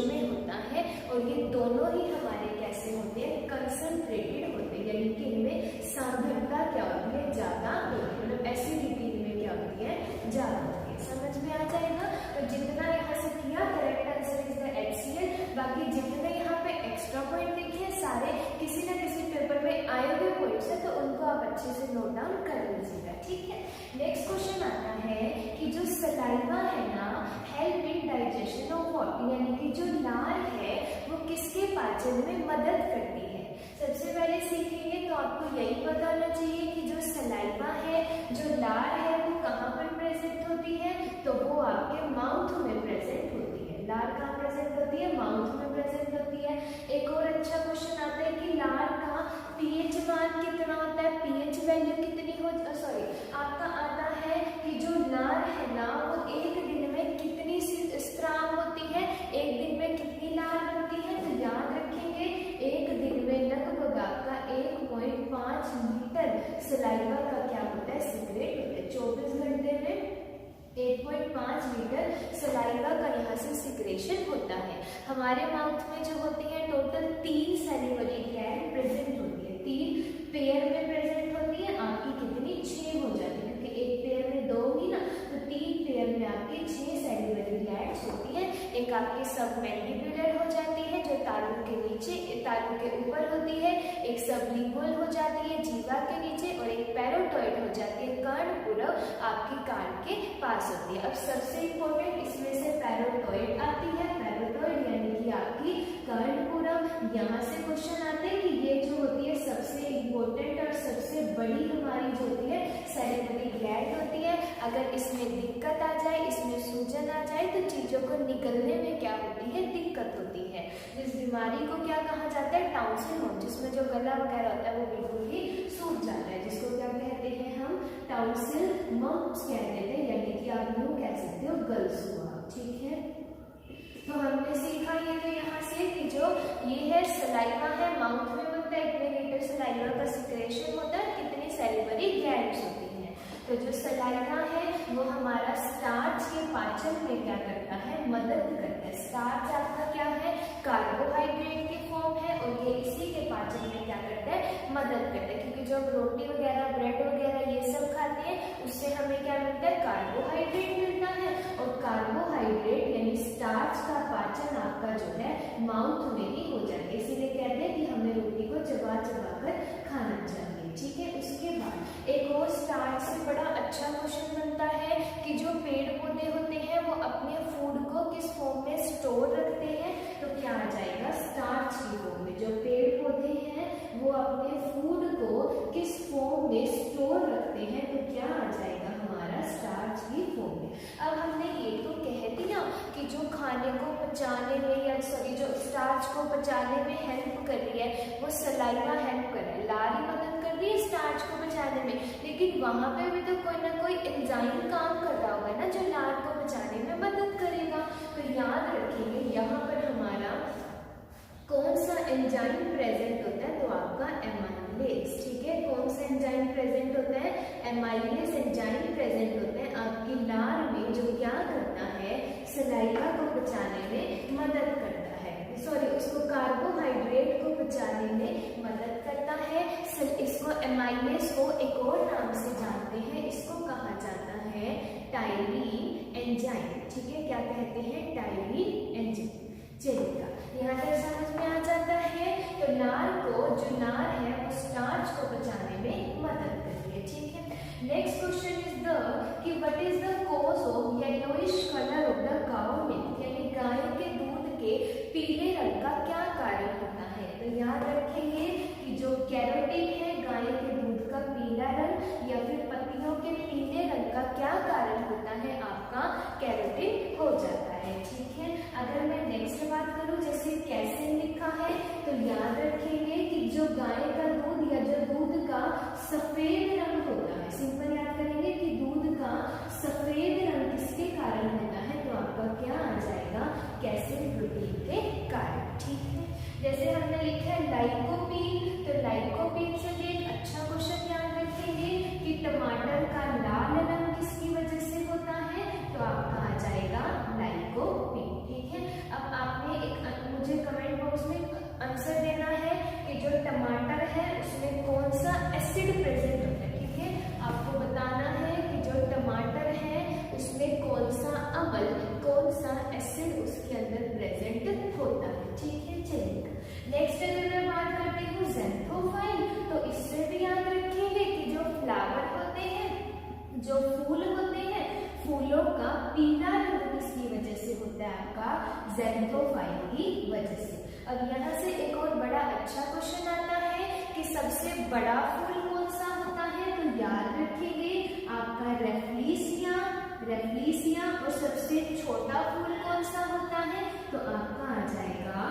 में होता है। और ये दोनों ही हमारे कैसे होते हैं, कंसंट्रेटेड होते हैं, यानी कि इनमें सांद्रता क्या होती है, ज्यादा होती है, मतलब एसिडिटी इनमें क्या होती है, ज्यादा होती है। समझ में आ जाएगा। तो जितना यहाँ से किया, correct answer is the HCl। बाकी जितने यहाँ पे एक्स्ट्रा पॉइंट लिखे हैं, सारे किसी न किसी पेपर में आए हुए पॉइंट्स है, तो उनको आप अच्छे से नोट डाउन कर लीजिएगा। ठीक है, नेक्स्ट क्वेश्चन आता है कि जो सलाइवा है ना, help in digestion of what, यानी कि जो लार है वो किसके पाचन में मदद करती है। सबसे पहले सीखेंगे तो आपको यही पता होना चाहिए कि जो सलाइवा है, जो लार है, वो कहाँ पर प्रेजेंट होती है, तो वो आपके माउथ में प्रेजेंट होती है। लार कहाँ प्रेजेंट होती है, माउथ में प्रेजेंट होती है। एक और अच्छा क्वेश्चन आता है कि लार का पीएच मान कितना होता है, पीएच वैल्यू कितनी हो, सॉरी आपका आता है कि जो लार है ना, वो एक दिन में कितनी स्त्राव होती है, एक दिन में कितनी लार बनती है, तो याद रखेंगे एक दिन में लगभग आपका 1.5 लीटर सलाइवा का क्या होता है, सीक्रेट होता है। 24 घंटे में 1.5 लीटर सलाइवा का यहाँ से सिक्रेशन होता है। हमारे माउथ में जो होती है टोटल 3 सैलिवरी ग्लैंड प्रेजेंट होती है, 3 पेयर में प्रेजेंट होती है। आपकी कितनी 6 हो जाती है, क्योंकि एक पेयर में 2 होगी ना, तो 3 पेयर में आपकी 6 सैलिवरी ग्लैंड्स होती है। एक आपकी सबमैंडिबुलर हो जाती है, जो तालू के नीचे, तालू के ऊपर होती है, एक सबलिंगुअल हो जाती है जीवा के नीचे, और एक पैरोटॉइड हो जाती है कर्णपुरम आपकी कान के पास होती है। अब सबसे इंपॉर्टेंट इसमें से पैरोटॉइड आती है, पैरोटॉइड यानी कि आपकी कर्णपुरम। यहाँ से क्वेश्चन आते हैं कि ये जो होती है सबसे इंपॉर्टेंट और सबसे बड़ी हमारी जो होती है सैलिवरी ग्लैंड होती है। अगर इसमें दिक्कत आ जाए, इसमें सूजन आ जाए, तो चीजों को निकलने में क्या होती है, दिक्कत होती है। इस बीमारी को क्या कहा जाता है, टाउनसिल, जिसमें जो गला वगैरह होता है वो बिल्कुल ही सूख जाता है, जिसको क्या कहते हैं हम, टाउनसिल मम्प्स कह देते हैं, यानी कि आप यूं कह सकते हो गल्स हुआ। ठीक है, तो हमने सीखा ये तो यहाँ से कि जो ये है सलाइवा है, माउथ में बनता है, इतने लीटर सलाइवा का सिक्रेशन होता है, कितनी सैलिवरी ग्लैंड्स होती हैं। तो जो सलाइवा है वो हमारा स्टार्च के पाचन में क्या करता है, मदद करता है। स्टार्च आपका क्या है, कार्बोहाइड्रेट की फॉर्म है, और ये इसी के पाचन में क्या करता है, मदद करता है। क्योंकि जो रोटी वगैरह, ब्रेड वगैरह ये सब खाते हैं, उससे हमें क्या मिलता है, कार्बोहाइड्रेट मिलता है। और कार्बोहाइड्रेट यानी स्टार्च का पाचन आपका जो है माउथ में ही हो जाता है, इसीलिए कहते हैं कि हमें रोटी को चबा चबा कर खाना चाहिए। ठीक है, उसके बाद एक और स्टार्च से बड़ा अच्छा क्वेश्चन बनता किस फॉर्म में स्टोर रखते हैं, तो क्या आ जाएगा, स्टार्च की फॉर्म में। जो पेड़ पौधे हैं वो अपने फूड को किस फॉर्म में स्टोर रखते हैं, तो क्या आ जाएगा हमारा, स्टार्च की फॉर्म में। अब हमने ये तो कह दिया कि जो खाने को पचाने में या जो स्टार्च को पचाने में हेल्प कर रही है वो सलाइवा हेल्प कर रहा है, लार ही मदद कर रही है स्टार्च को पचाने में, लेकिन वहां पे भी तो कोई ना कोई एंजाइम काम कर रहा होगा ना जो लार को पचाने में मदद करेगा। तो याद रखेंगे यहाँ पर हमारा कौन सा एंजाइम प्रेजेंट होता है, तो आपका एमाइलेज। ठीक है, कौन सा एंजाइम प्रेजेंट होता है, एमाइलेज एंजाइम प्रेजेंट होता है आपकी लार में, जो क्या करता है, सलाइवा को पचाने में मदद करता है, सॉरी उसको कार्बोहाइड्रेट को पचाने में मदद करता है। इसको एमाइलेज को एक और नाम से जानते हैं, इसको कहा जाता है टायरीन एंजाइम। ठीक है, क्या कहते हैं, टायरीन एंजाइम। चलिएगा, यहाँ तक समझ में आ जाता है। तो नार को, जो नार है वो स्टार्च को पचाने में मदद करती है। ठीक है, नेक्स्ट क्वेश्चन इज द कि what is the cause of yellowish colour of the cow milk, यानी गाय के दूध के पीले रंग का क्या कारण होता है। तो याद रखेंगे कि जो कैरोटीन है गाय के दूध का पीला रंग या फिर पत्तियों के पीले रंग का क्या कारण होता है, आपका कैरोटीन हो जाता है। ठीक है, अगर मैं नेक्स्ट बात करूं, जैसे कैसे लिखा है, तो याद रखेंगे कि जो गाय का दूध या जो दूध का सफेद रंग होता है, सिंपल याद करेंगे कि दूध का सफेद रंग किसके कारण होता है, तो आपका क्या आ जाएगा, कैसेइन प्रोटीन के कारण। ठीक है, जैसे हमने लिखा है लाइकोपीन, तो लाइकोपीन से भी एक अच्छा क्वेश्चन याद रखेंगे कि टमाटर का लाल रंग किसकी वजह से होता है, तो आपका आ जाएगा लाइकोपीन। ठीक है, अब आपने एक मुझे कमेंट बॉक्स में आंसर देना है कि जो टमाटर है उसमें कौन सा एसिड प्रेजेंट होता है। ठीक है, आपको बताना है कि जो टमाटर है उसमें कौन सा अम्ल, कौन सा एसिड उसके अंदर प्रेजेंट होता है। ठीक है, चलिए नेक्स्ट अगर मैं बात करती हूँ ज़ैंथोफाइल, तो इससे भी याद रखेंगे कि जो फ्लावर होते हैं, जो फूल होते हैं, फूलों का पीला रंग किसकी वजह से होता है, आपका ज़ैंथोफाइल की वजह से। अब यहाँ से एक और बड़ा अच्छा क्वेश्चन आता है कि सबसे बड़ा फूल कौन सा होता है, तो याद रखेंगे आपका रेफ्लिसिया, रेफ्लिसिया। और सबसे छोटा फूल कौन सा होता है, तो आपका आ जाएगा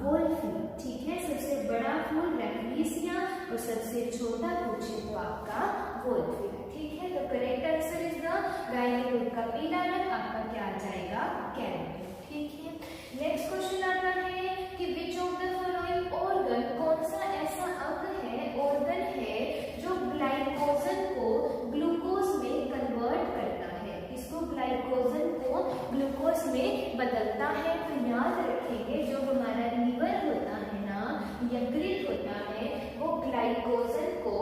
वोल्फिया। ठीक है, सबसे बड़ा फूल रेफ्लिसिया और सबसे छोटा पूछे तो आपका वोल्फिया। ठीक है, तो correct answer is the guy के दूध का पीला रंग, आपका क्या आ जाएगा, कैरोटीन। ठीक है, नेक्स्ट क्वेश्चन आता है कि which of the following organ, कौन सा ऐसा अंग है, ऑर्गन है जो ग्लाइकोजन को ग्लूकोज में कन्वर्ट करता है, इसको ग्लाइकोजन को ग्लूकोज में बदलता है। तो याद रखेंगे जो हमारा लीवर होता है ना, यकृत होता है, वो ग्लाइकोजन को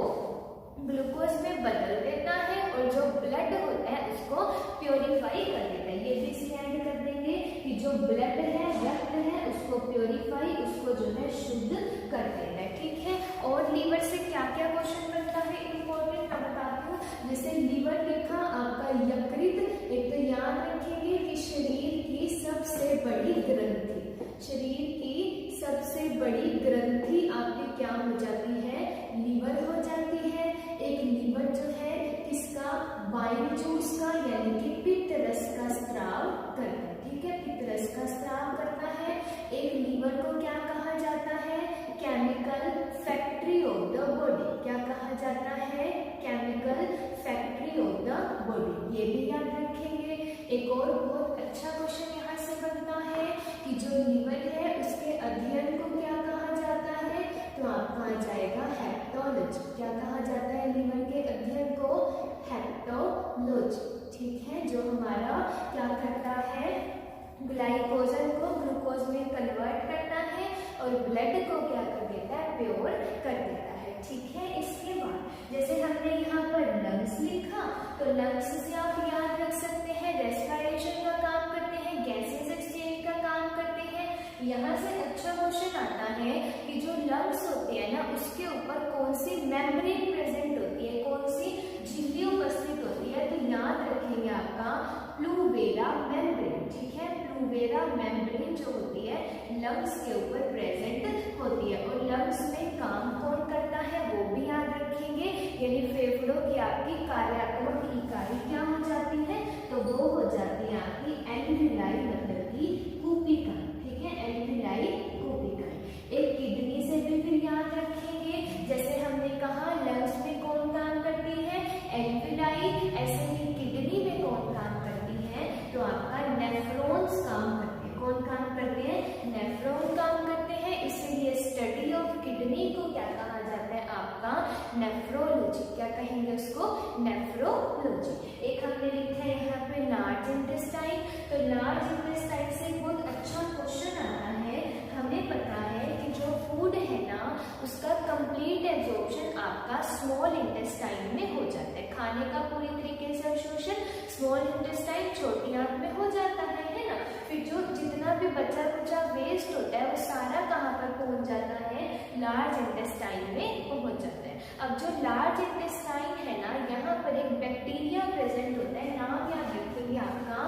ग्लूकोज में बदल देता है और जो ब्लड होता है उसको प्योरीफाई कर देता है। ये भी स्टैंड कर देंगे कि जो ब्लड है, रक्त है, उसको प्योरीफाई, उसको जो है शुद्ध कर देता है। ठीक है, और लीवर से क्या क्या क्वेश्चन बनता है इम्पोर्टेंट मैं बताती हूँ। जैसे लीवर लिखा आपका यकृत, एक तो याद रखेंगे कि शरीर की सबसे बड़ी ग्रंथि, शरीर की सबसे बड़ी ग्रंथि आपकी क्या हो जाती है, लीवर हो जाती है। एक लीवर जो है किसका, बाइल जूस का, यानी कि पित्त रस का स्त्राव करता है। ठीक है, पित्त रस का स्त्राव करता है। एक लीवर को क्या कहा जाता है, chemical factory of the body, क्या कहा जाता है, chemical factory of the body, ये भी याद रखेंगे। एक और बहुत अच्छा क्वेश्चन यहाँ से बनता है कि जो लीवर है उसके अध्ययन को क्या कहा जाता है, तो आपका आ जाएगा हेप्टोलॉजी। क्या कहा जाता है लीवर के अध्ययन को, हेप्टोलॉजी। ठीक है, जो हमारा क्या करता है, ग्लाइकोजन को ग्लूकोज में कन्वर्ट करता है और ब्लड को क्या कर देता है, प्योर कर देता है। ठीक है, इसके बाद जैसे हमने यहाँ पर लंग्स लिखा, तो लंग्स से आप याद रख सकते हैं रेस्पिरेशन का काम करते हैं, गैसेस एक्सचेंज का काम करते हैं। यहाँ से अच्छा क्वेश्चन आता है कि जो लंग्स होते हैं ना, उसके ऊपर कौन सी मेम्ब्रेन प्रेजेंट होती है, कौन सी झिल्ली उपस्थित होती है, तो याद रखेंगे आपका प्लूवेला मेम्ब्रेन। ठीक है, यूवेरा मेम्ब्रेन जो होती है लंग्स के ऊपर प्रेजेंट होती है। और लंग्स में काम कौन करता है वो भी याद रखेंगे, यानी फेफड़ों की आपकी कार्यात्मक इकाई क्या हो जाती है, तो वो हो जाती है आपकी एल्वियोलाई मतलब की कूपिका। ठीक है, एल्वियोलाई कूपिका। एक किडनी से भी फिर याद रखेंगे, जैसे हमने कहा लंग्स में कौन काम करती है, एल्वियोलाई, ऐसे ही किडनी में कौन काम करती है, तो आपका नेफ्रॉन्स काम करते हैं। कौन काम करते हैं, नेफ्रॉन काम करते हैं। इसीलिए स्टडी ऑफ किडनी को क्या कहा जाता है, आपका नेफ्रोलॉजी। क्या कहेंगे उसको, नेफ्रोलॉजी। एक हमने लिखा है यहाँ पे लार्ज इंटेस्टाइन। तो लार्ज इंटेस्टाइन से बहुत अच्छा क्वेश्चन आता है। हमें पता है कि जो फूड है ना उसका कंप्लीट एब्जॉर्प्शन आपका स्मॉल इंटेस्टाइन में हो जाता है। खाने का पूरी तरीके से अवशोषण स्मॉल इंटेस्टाइन छोटी आंत में हो जाता है ना। फिर जो जितना भी बचा कुचा वेस्ट होता है वो सारा कहाँ पर पहुंच जाता है, लार्ज इंटेस्टाइन में पहुंच जाता है। अब जो लार्ज इंटेस्टाइन है ना, यहाँ पर एक बैक्टीरिया प्रेजेंट होता है, नाम याद रखेंगे आपका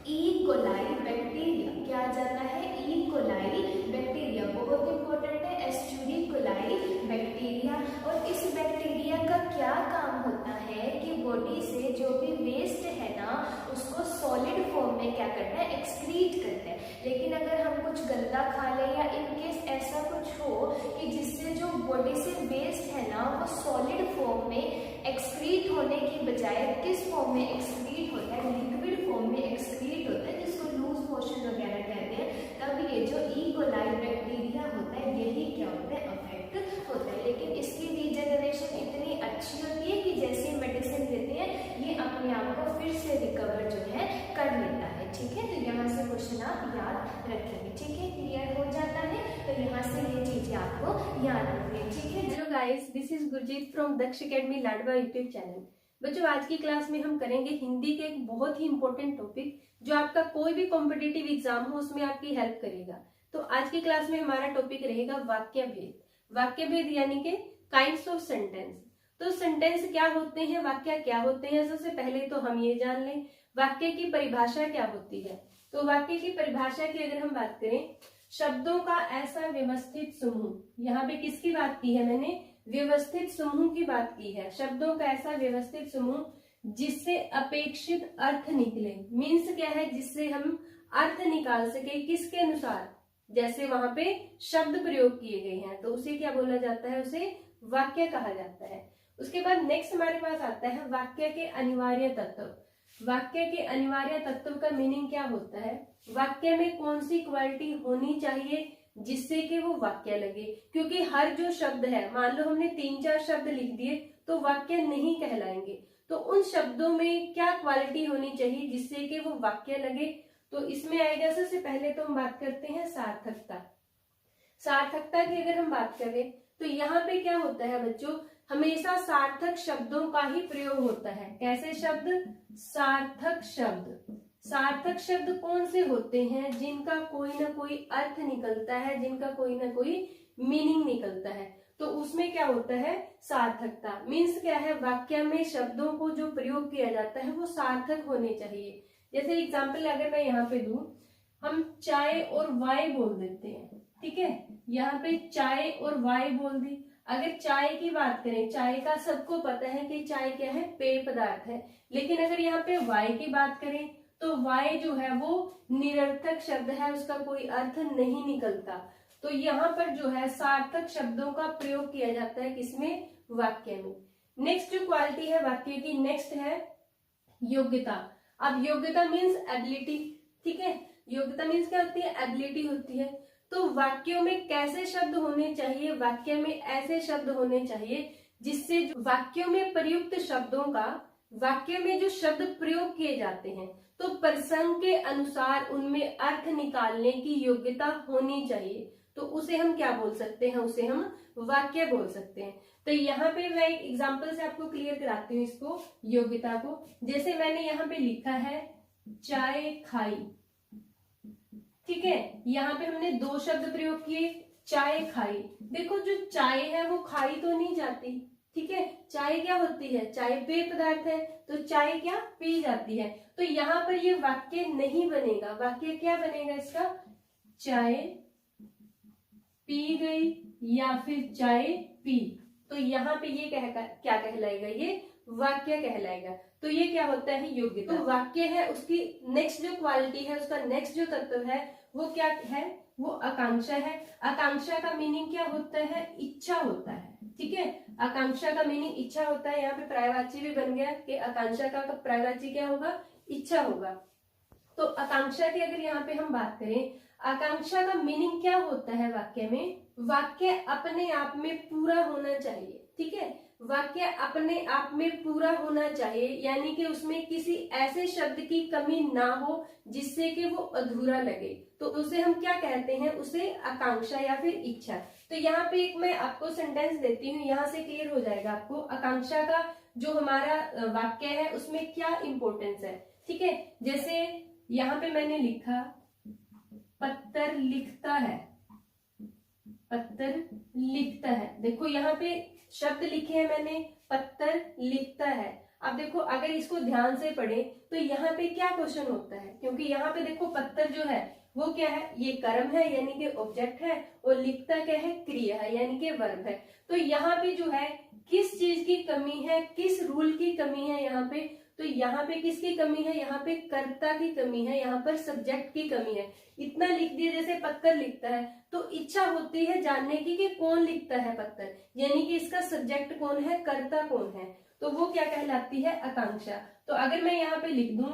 ई कोलाई बैक्टीरिया। क्या आ जाता है, ई कोलाई बैक्टीरिया, बहुत इंपॉर्टेंट है, एस्चुरी कोलाई बैक्टीरिया। और इस बैक्टीरिया का क्या काम होता है कि बॉडी से जो भी वेस्ट है ना उसको सॉलिड फॉर्म में क्या करता है, एक्सक्रीट करता है। लेकिन अगर हम कुछ गंदा खा ले या इनकेस ऐसा कुछ हो कि जिससे जो बॉडी से वेस्ट है ना वो सॉलिड फॉर्म में एक्सक्रीट होने की बजाय किस फॉर्म में एक्सक्रीट होता है, लिक्विड फॉर्म में एक्सक्रीट होता है, जिसको लूज मोशन वगैरह कहते हैं, तब ये जो ई कोलाई बैक्टीरिया होता है यही क्या होता है, अफेक्ट होता है। लेकिन इसकी रीजनरेशन इतनी अच्छी होती है कि जैसे मेडिसिन देते हैं ये अपने आप को फिर से रिकवर जो है कर लेता है। ठीक है, तो यहाँ से क्वेश्चन आप याद रखेंगे। ठीक है, क्लियर हो जाता है, तो यहाँ से ये चीजें आपको याद रखनी है। ठीक है, hello guys, this is Gurjeet from Daksh academy Ladwa YouTube channel. बच्चों, आज की क्लास में हम करेंगे हिंदी के एक बहुत ही इंपॉर्टेंट टॉपिक जो आपका कोई भी कॉम्पिटिटिव एग्जाम हो उसमें आपकी हेल्प करेगा। तो आज की क्लास में हमारा टॉपिक रहेगा वाक्य भेद। वाक्य भेद यानी कि काइंड्स ऑफ सेंटेंस। तो सेंटेंस क्या होते हैं, वाक्य क्या होते हैं, सबसे पहले तो हम ये जान लें वाक्य की परिभाषा क्या होती है। तो वाक्य की परिभाषा की अगर हम बात करें, शब्दों का ऐसा व्यवस्थित समूह। यहाँ पे किसकी बात की है मैंने, व्यवस्थित समूह की बात की है। शब्दों का ऐसा व्यवस्थित समूह जिससे अपेक्षित अर्थ निकले। मीन्स क्या है, जिससे हम अर्थ निकाल सके, किसके अनुसार, जैसे वहां पे शब्द प्रयोग किए गए हैं, तो उसे क्या बोला जाता है, उसे वाक्य कहा जाता है। उसके बाद नेक्स्ट हमारे पास आता है वाक्य के अनिवार्य तत्व। वाक्य के अनिवार्य तत्व का मीनिंग क्या होता है, वाक्य में कौन सी क्वालिटी होनी चाहिए जिससे कि वो वाक्य लगे। क्योंकि हर जो शब्द है, मान लो हमने 3-4 शब्द लिख दिए तो वाक्य नहीं कहलाएंगे। तो उन शब्दों में क्या क्वालिटी होनी चाहिए जिससे कि वो वाक्य लगे। तो इसमें आएगा, सबसे पहले तो हम बात करते हैं सार्थकता। सार्थकता की अगर हम बात करें तो यहाँ पे क्या होता है बच्चों, हमेशा सार्थक शब्दों का ही प्रयोग होता है। कैसे शब्द, सार्थक शब्द। सार्थक शब्द कौन से होते हैं, जिनका कोई ना कोई अर्थ निकलता है, जिनका कोई ना कोई मीनिंग निकलता है, तो उसमें क्या होता है, सार्थकता। मीन्स क्या है, वाक्य में शब्दों को जो प्रयोग किया जाता है वो सार्थक होने चाहिए। जैसे एग्जाम्पल अगर मैं यहाँ पे दूं, हम चाय और वाय बोल देते हैं, ठीक है, यहाँ पे चाय और वाय बोल दी। अगर चाय की बात करें, चाय का सबको पता है कि चाय क्या है, पेय पदार्थ है। लेकिन अगर यहाँ पे वाय की बात करें तो वाय जो है वो निरर्थक शब्द है, उसका कोई अर्थ नहीं निकलता। तो यहाँ पर जो है सार्थक शब्दों का प्रयोग किया जाता है, किसमें, वाक्य में। नेक्स्ट जो क्वालिटी है वाक्य की, नेक्स्ट है योग्यता। अब योग्यता मीन्स एबिलिटी, ठीक है, योग्यता मीन्स क्या होती है, एबिलिटी होती है। तो वाक्यों में कैसे शब्द होने चाहिए, वाक्य में ऐसे शब्द होने चाहिए जिससे वाक्यों में प्रयुक्त शब्दों का, वाक्य में जो शब्द प्रयोग किए जाते हैं तो प्रसंग के अनुसार उनमें अर्थ निकालने की योग्यता होनी चाहिए। तो उसे हम क्या बोल सकते हैं, उसे हम वाक्य बोल सकते हैं। तो यहाँ पे मैं एक एग्जांपल से आपको क्लियर कराती हूँ इसको, योग्यता को। जैसे मैंने यहाँ पे लिखा है चाय खाई, ठीक है, यहाँ पे हमने 2 शब्द प्रयोग किए, चाय खाई। देखो जो चाय है वो खाई तो नहीं जाती, ठीक है। चाय क्या होती है, चाय पेय पदार्थ है, तो चाय क्या पी जाती है। तो यहाँ पर ये वाक्य नहीं बनेगा, वाक्य क्या बनेगा इसका, चाय पी गई या फिर चाय पी। तो यहाँ पे ये क्या कहलाएगा, ये वाक्य कहलाएगा। तो ये क्या होता है, योग्यता। तो वाक्य है, उसकी नेक्स्ट जो क्वालिटी है, उसका नेक्स्ट जो तत्व है वो क्या है, वो आकांक्षा है। आकांक्षा का मीनिंग क्या होता है, इच्छा होता है, ठीक है। आकांक्षा का मीनिंग इच्छा होता है। यहाँ पे पर्यायवाची भी बन गया कि आकांक्षा का पर्यायवाची क्या होगा, इच्छा होगा। तो आकांक्षा की अगर यहाँ पे हम बात करें, आकांक्षा का मीनिंग क्या होता है वाक्य में, वाक्य अपने आप में पूरा होना चाहिए, ठीक है। वाक्य अपने आप में पूरा होना चाहिए, यानी कि उसमें किसी ऐसे शब्द की कमी ना हो जिससे कि वो अधूरा लगे, तो उसे हम क्या कहते हैं, उसे आकांक्षा या फिर इच्छा। तो यहाँ पे एक मैं आपको सेंटेंस देती हूँ, यहाँ से क्लियर हो जाएगा आपको आकांक्षा का जो हमारा वाक्य है उसमें क्या इंपॉर्टेंस है, ठीक है। जैसे यहाँ पे मैंने लिखा पत्थर लिखता है, पत्थर लिखता है। देखो यहाँ पे शब्द लिखे हैं मैंने, पत्थर लिखता है। अब देखो अगर इसको ध्यान से पढ़े तो यहाँ पे क्या क्वेश्चन होता है, क्योंकि यहाँ पे देखो पत्थर जो है वो क्या है, ये कर्म है यानी कि ऑब्जेक्ट है, और लिखता क्या है, क्रिया है यानी कि वर्ब है। तो यहाँ पे जो है किस चीज की कमी है, किस रूल की कमी है यहाँ पे, तो यहाँ पे किसकी कमी है, यहाँ पे कर्ता की कमी है, यहाँ पर सब्जेक्ट की कमी है। इतना लिख दिया, जैसे पत्थर लिखता है तो इच्छा होती है जानने की कि कौन लिखता है पत्थर, यानी कि इसका सब्जेक्ट कौन है, कर्ता कौन है, तो वो क्या कहलाती है, आकांक्षा। तो अगर मैं यहाँ पे लिख दूं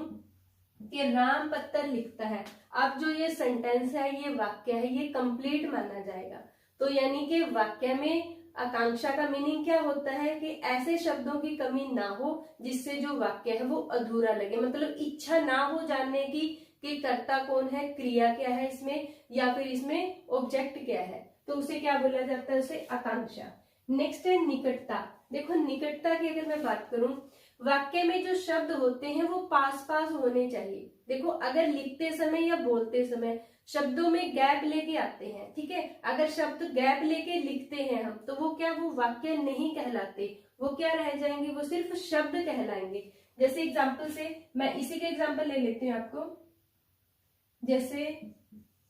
कि राम पत्थर लिखता है, अब जो ये सेंटेंस है, ये वाक्य है, ये कंप्लीट माना जाएगा। तो यानी कि वाक्य में आकांक्षा का मीनिंग क्या होता है कि ऐसे शब्दों की कमी ना हो जिससे जो वाक्य है वो अधूरा लगे, मतलब इच्छा ना हो जानने की कि कर्ता कौन है, क्रिया क्या है इसमें, या फिर इसमें ऑब्जेक्ट क्या है, तो उसे क्या बोला जाता है, उसे आकांक्षा। नेक्स्ट है निकटता। देखो निकटता की अगर मैं बात करूं, वाक्य में जो शब्द होते हैं वो पास पास होने चाहिए। देखो अगर लिखते समय या बोलते समय शब्दों में गैप लेके आते हैं, ठीक है, अगर शब्द गैप लेके लिखते हैं हम, तो वो क्या, वो वाक्य नहीं कहलाते, वो क्या रह जाएंगे, वो सिर्फ शब्द कहलाएंगे। जैसे एग्जाम्पल से मैं इसी के एग्जाम्पल ले लेती हूँ आपको। जैसे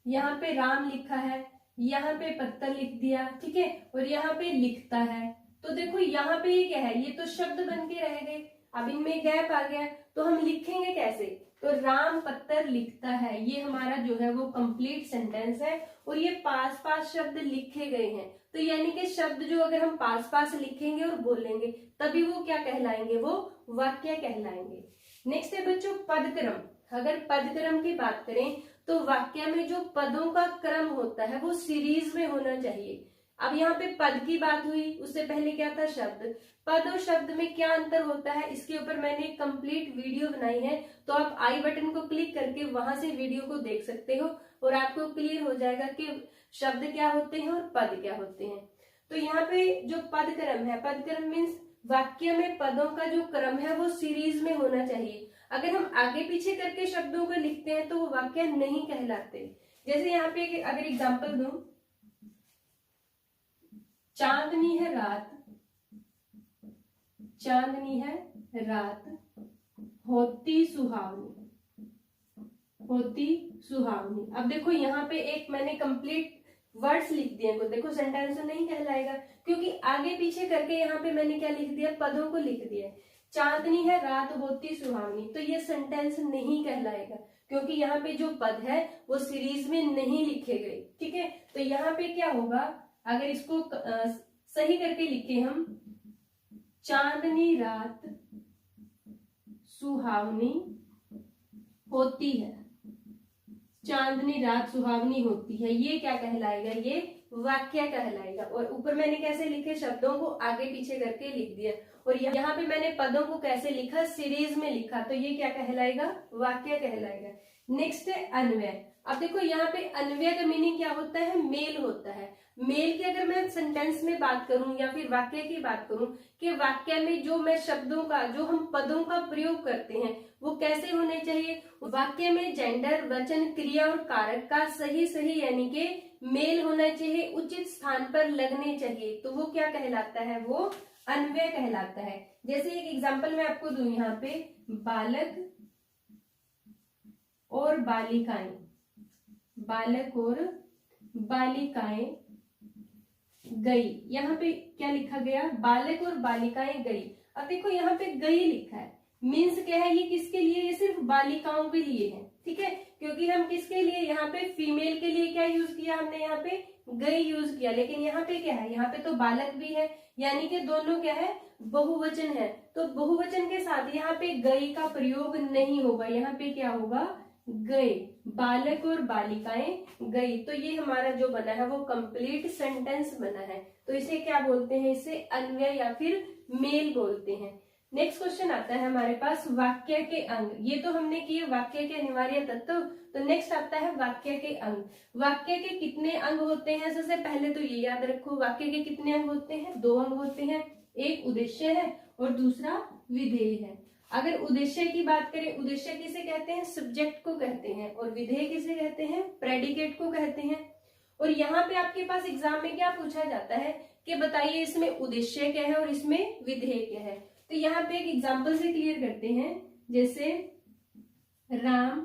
यहाँ पे राम लिखा है, यहाँ पे पत्थर लिख दिया, ठीक है, और यहाँ पे लिखता है। तो देखो यहाँ पे ये क्या है, ये तो शब्द बन के रह गए, अब इनमें गैप आ गया, तो हम लिखेंगे कैसे, तो राम पत्थर लिखता है, ये हमारा जो है वो कंप्लीट सेंटेंस है, और ये पास पास शब्द लिखे गए हैं। तो यानी कि शब्द जो अगर हम पास पास लिखेंगे और बोलेंगे तभी वो क्या कहलाएंगे, वो वाक्य कहलाएंगे। नेक्स्ट है बच्चों पदक्रम। अगर पदक्रम की बात करें तो वाक्य में जो पदों का क्रम होता है वो सीरीज में होना चाहिए। अब यहाँ पे पद की बात हुई, उससे पहले क्या था, शब्द। पद और शब्द में क्या अंतर होता है, इसके ऊपर मैंने एक कंप्लीट वीडियो बनाई है, तो आप आई बटन को क्लिक करके वहां से वीडियो को देख सकते हो और आपको क्लियर हो जाएगा कि शब्द क्या होते हैं और पद क्या होते हैं। तो यहाँ पे जो पद क्रम है, पद क्रम मीन्स वाक्य में पदों का जो क्रम है वो सीरीज में होना चाहिए। अगर हम आगे पीछे करके शब्दों को लिखते हैं तो वो वाक्य नहीं कहलाते। जैसे यहाँ पे अगर एग्जाम्पल दूं, चांदनी है रात, चांदनी है रात, होती सुहावनी, होती सुहावनी। अब देखो यहाँ पे एक मैंने कंप्लीट वर्ड्स लिख दिए, देखो सेंटेंस नहीं कहलाएगा क्योंकि आगे पीछे करके यहाँ पे मैंने क्या लिख दिया, पदों को लिख दिया। चांदनी है रात होती सुहावनी, तो ये सेंटेंस नहीं कहलाएगा क्योंकि यहाँ पे जो पद है वो सीरीज में नहीं लिखे गए, ठीक है। तो यहाँ पे क्या होगा, अगर इसको सही करके लिखे हम, चांदनी रात सुहावनी होती है, चांदनी रात सुहावनी होती है, ये क्या कहलाएगा, ये वाक्य कहलाएगा। और ऊपर मैंने कैसे लिखे, शब्दों को आगे पीछे करके लिख दिया, और यहाँ पे मैंने पदों को कैसे लिखा, सीरीज में लिखा, तो ये क्या कहलाएगा, वाक्य कहलाएगा। नेक्स्ट है अन्वय। अब देखो यहाँ पे अन्वय का मीनिंग क्या होता है, मेल होता है। मेल की अगर मैं सेंटेंस में बात करूं या फिर वाक्य की बात करूं कि वाक्य में जो मैं शब्दों का, जो हम पदों का प्रयोग करते हैं वो कैसे होने चाहिए, वाक्य में जेंडर, वचन, क्रिया और कारक का सही सही यानी कि मेल होना चाहिए, उचित स्थान पर लगने चाहिए, तो वो क्या कहलाता है, वो अन्वय कहलाता है। जैसे एक एग्जांपल मैं आपको दूं यहाँ पे, बालक और बालिकाएं, बालक और बालिकाएं गई। यहाँ पे क्या लिखा गया, बालक और बालिकाएं गई। अब देखो यहाँ पे गई लिखा है, मीन्स क्या है, ये किसके लिए, ये सिर्फ बालिकाओं के लिए है, ठीक है, क्योंकि हम किसके लिए, यहाँ पे फीमेल के लिए क्या यूज किया हमने, यहाँ पे गई यूज किया। लेकिन यहाँ पे क्या है, यहाँ पे तो बालक भी है, यानी कि दोनों क्या है, बहुवचन है। तो बहुवचन के साथ यहाँ पे गई का प्रयोग नहीं होगा, यहाँ पे क्या होगा, गए, बालक और बालिकाएं गई। तो ये हमारा जो बना है वो कंप्लीट सेंटेंस बना है। तो इसे क्या बोलते हैं, इसे अन्वय या फिर मेल बोलते हैं। नेक्स्ट क्वेश्चन आता है हमारे पास, वाक्य के अंग। ये तो हमने किए वाक्य के अनिवार्य तत्व। तो नेक्स्ट आता है वाक्य के अंग। वाक्य के कितने अंग होते हैं, सबसे पहले तो ये याद रखो, वाक्य के कितने अंग होते हैं, 2 अंग होते हैं। एक उद्देश्य है और दूसरा विधेय है। अगर उद्देश्य की बात करें, उद्देश्य किसे कहते हैं, सब्जेक्ट को कहते हैं, और विधेय किसे कहते हैं, प्रेडिकेट को कहते हैं। और यहाँ पे आपके पास एग्जाम में क्या पूछा जाता है कि बताइए इसमें उद्देश्य क्या है और इसमें विधेय क्या है। तो यहाँ पे एक एग्जाम्पल से क्लियर करते हैं, जैसे राम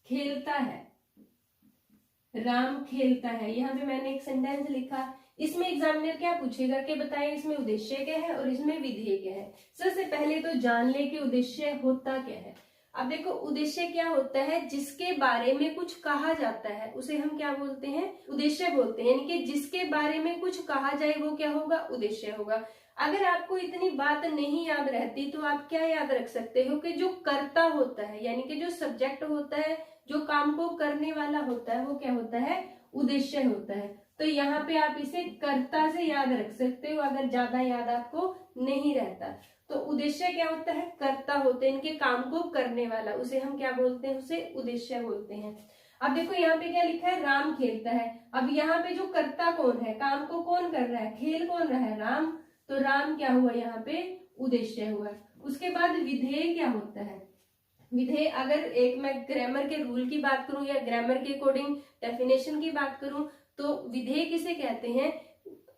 खेलता है, राम खेलता है। यहाँ पे मैंने एक सेंटेंस लिखा, इसमें एग्जामिनर क्या पूछेगा कि बताएं इसमें उद्देश्य क्या है और इसमें विधेय क्या है। सबसे पहले तो जान ले कि उद्देश्य होता क्या है। अब देखो उद्देश्य क्या होता है, जिसके बारे में कुछ कहा जाता है उसे हम क्या बोलते हैं, उद्देश्य बोलते हैं। यानी कि जिसके बारे में कुछ कहा जाए वो क्या होगा, उद्देश्य होगा। अगर आपको इतनी बात नहीं याद रहती तो आप क्या याद रख सकते हो कि जो कर्ता होता है, यानी कि जो सब्जेक्ट होता है, जो काम को करने वाला होता है, वो क्या होता है, उद्देश्य होता है। तो यहाँ पे आप इसे कर्ता से याद रख सकते हो, अगर ज्यादा याद आपको नहीं रहता। तो उद्देश्य क्या होता है, कर्ता होते हैं, इनके काम को करने वाला, उसे हम क्या बोलते हैं, उसे उद्देश्य बोलते हैं। अब देखो यहाँ पे क्या लिखा है, राम खेलता है। अब यहाँ पे जो कर्ता कौन है, काम को कौन कर रहा है, खेल कौन रहा है, राम। तो राम क्या हुआ, यहाँ पे उद्देश्य हुआ। उसके बाद विधेय क्या होता है, विधेय अगर एक मैं ग्रामर के रूल की बात करूं या ग्रामर के अकॉर्डिंग डेफिनेशन की बात करूं तो विधेय किसे कहते हैं,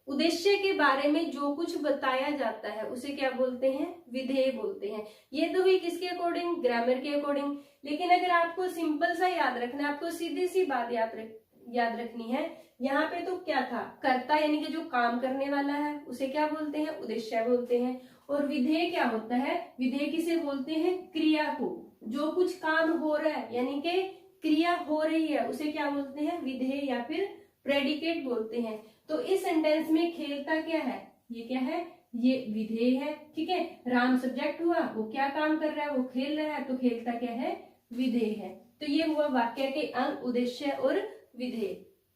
उद्देश्य के बारे में जो कुछ बताया जाता है उसे क्या बोलते हैं, विधेय बोलते हैं। ये तो हुई किसके अकॉर्डिंग, ग्रामर के अकॉर्डिंग। लेकिन अगर आपको सिंपल सा याद रखना है, आपको सीधी सी बात याद रखनी है, यहाँ पे तो क्या था, कर्ता यानी कि जो काम करने वाला है उसे क्या बोलते हैं, उद्देश्य बोलते हैं। और विधेय क्या होता है, विधेय किसे बोलते हैं, क्रिया को, जो कुछ काम हो रहा है यानी कि क्रिया हो रही है उसे क्या बोलते हैं, विधेय या फिर प्रेडिकेट बोलते हैं। तो इस सेंटेंस में खेलता क्या है, ये क्या है, ये विधेय है, ठीक है। राम सब्जेक्ट हुआ, वो क्या काम कर रहा है, वो खेल रहा है, तो खेलता क्या है, विधेय है। तो ये हुआ वाक्य के अंग, उद्देश्य और विधेय।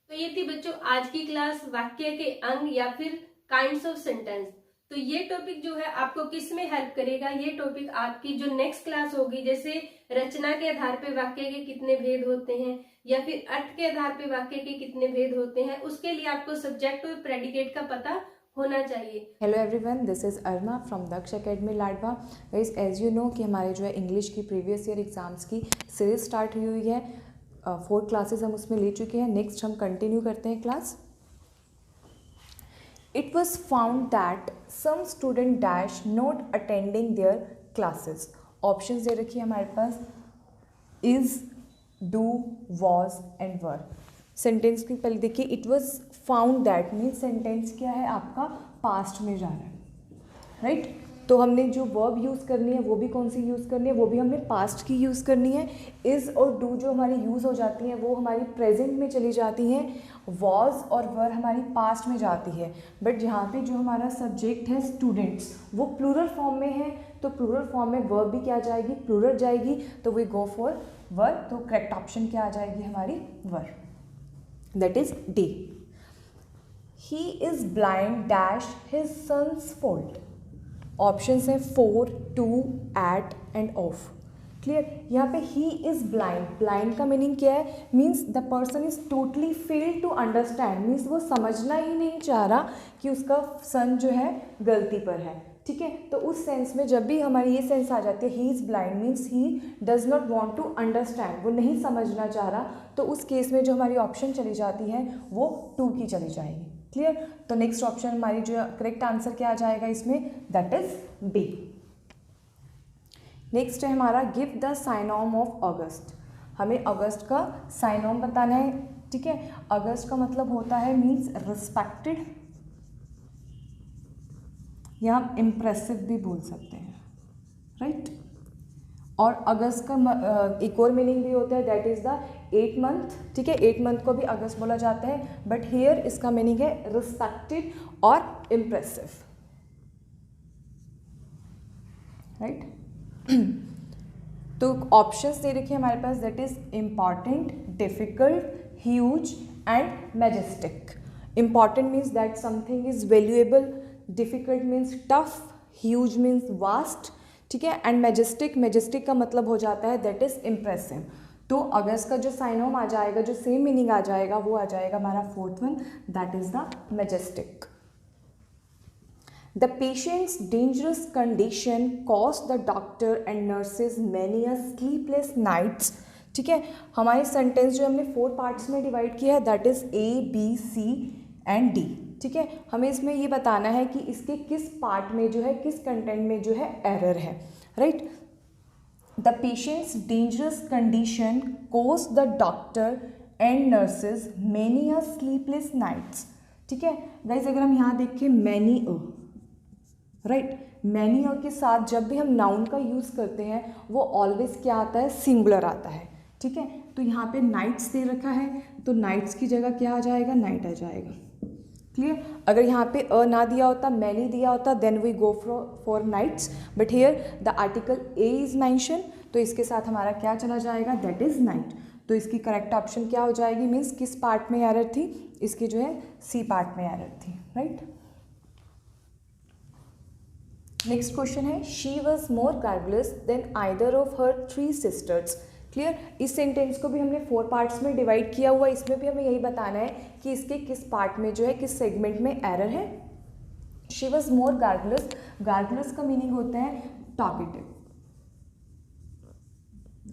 तो ये थी बच्चों आज की क्लास, वाक्य के अंग या फिर काइंड्स ऑफ सेंटेंस। तो ये टॉपिक जो है आपको किस में हेल्प करेगा, ये टॉपिक आपकी जो नेक्स्ट क्लास होगी, जैसे रचना के आधार पे वाक्य के कितने भेद होते हैं या फिर अर्थ के आधार पे वाक्य के कितने भेद होते हैं, उसके लिए आपको सब्जेक्ट और प्रेडिकेट का पता होना चाहिए। Hello everyone, this is Arma from Daksh academy Ladwa. Guys as you know कि हमारे जो है इंग्लिश की प्रीवियस ईयर एग्जाम्स की सीरीज स्टार्ट हुई है। 4 क्लासेस हम उसमें ले चुके हैं। नेक्स्ट हम कंटिन्यू करते हैं class. It was found that some student dash not attending their classes. Options दे रखी है हमारे पास, is, do, was and were. Sentence की पहले देखिए, it was found that means sentence क्या है आपका, पास्ट में जा रहा है, राइट। तो हमने जो वर्ब यूज़ करनी है वो भी कौन सी यूज़ करनी है, वो भी हमने पास्ट की यूज़ करनी है। इज़ और डू जो हमारी यूज़ हो जाती हैं वो हमारी प्रेजेंट में चली जाती हैं। वॉज और वर हमारी पास्ट में जाती है। बट यहाँ पे जो हमारा सब्जेक्ट है स्टूडेंट्स, वो प्लूरल फॉर्म में है, तो प्लूरल फॉर्म में वर्ब भी क्या जाएगी, प्लूरल जाएगी। तो वी गो फॉर वर। तो करेक्ट ऑप्शन क्या आ जाएगी हमारी, वर, that is D. He is blind dash his sons fault. Options हैं 4, 2, एट एंड ऑफ। क्लियर। यहाँ पे ही इज़ ब्लाइंड, ब्लाइंड का मीनिंग क्या है, means the person is totally fail to understand, means वो समझना ही नहीं चाह रहा कि उसका सन जो है गलती पर है, ठीक है। तो उस सेंस में जब भी हमारी ये सेंस आ जाती है, he is blind means he does not want to understand, वो नहीं समझना चाह रहा, तो उस केस में जो हमारी ऑप्शन चली जाती है वो 2 की चली जाएगी। क्लियर। तो नेक्स्ट ऑप्शन हमारी जो करेक्ट आंसर क्या आ जाएगा इसमें, दैट इज बी। नेक्स्ट है हमारा गिव द साइनोम ऑफ अगस्त। हमें अगस्त का साइनोम बताना है, ठीक है। अगस्त का मतलब होता है मीन्स रिस्पेक्टेड, या हम इम्प्रेसिव भी बोल सकते हैं, राइट। और अगस्त का एक और मीनिंग भी होता है, दैट इज द 8 मंथ, ठीक है। 8 मंथ को भी अगस्त बोला जाता है, बट हियर इसका मीनिंग है रिस्पेक्टेड और इम्प्रेसिव, राइट। तो ऑप्शंस दे रखे हमारे पास, that is important, difficult, huge and majestic. Important means that something is valuable, difficult means tough, huge means vast, ठीक है, एंड मैजेस्टिक का मतलब हो जाता है दैट इज इम्प्रेसिव। तो अगस्त का जो साइनोम आ जाएगा, जो सेम मीनिंग आ जाएगा, वो आ जाएगा हमारा fourth one, that is the majestic. The patient's dangerous condition caused the doctor and nurses many a sleepless nights, ठीक है। हमारी सेंटेंस जो हमने 4 पार्ट्स में डिवाइड किया है, that is A, B, C and D, ठीक है। हमें इसमें ये बताना है कि इसके किस पार्ट में जो है, किस कंटेंट में जो है एरर है, right. The patients dangerous condition caused the doctor and nurses many a sleepless nights, ठीक है। गाइज अगर हम यहाँ देखें many a, राइट, मैनी के साथ जब भी हम नाउन का यूज़ करते हैं वो ऑलवेज क्या आता है, सिंगुलर आता है, ठीक है। तो यहाँ पे नाइट्स दे रखा है, तो नाइट्स की जगह क्या आ जाएगा, नाइट आ जाएगा, क्लियर। अगर यहाँ पे अ ना दिया होता, मैनी दिया होता, then we go for knights, but here the article A is mention, तो इसके साथ हमारा क्या चला जाएगा, दैट इज नाइट। तो इसकी करेक्ट ऑप्शन क्या हो जाएगी, मीन्स किस पार्ट में एरर थी, इसकी जो है सी पार्ट में एरर थी, राइट। नेक्स्ट क्वेश्चन है, she was more garrulous than either of her 3 sisters, clear. इस सेंटेंस को भी हमने 4 पार्ट्स में डिवाइड किया हुआ है, इसमें भी हमें यही बताना है कि इसके किस पार्ट में जो है, किस सेगमेंट में एरर है। शी वॉज मोर गार्बलेस, गार्बलेस का मीनिंग होता है talkative,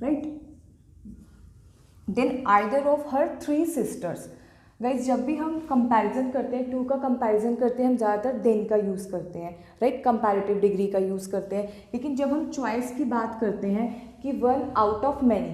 right. Then either of her 3 sisters, guys जब भी हम कंपैरिजन करते हैं, 2 का कंपैरिजन करते हैं, हम ज़्यादातर देन का यूज़ करते हैं, राइट, कंपैरेटिव डिग्री का यूज़ करते हैं। लेकिन जब हम चॉइस की बात करते हैं कि 1 आउट ऑफ मैनी,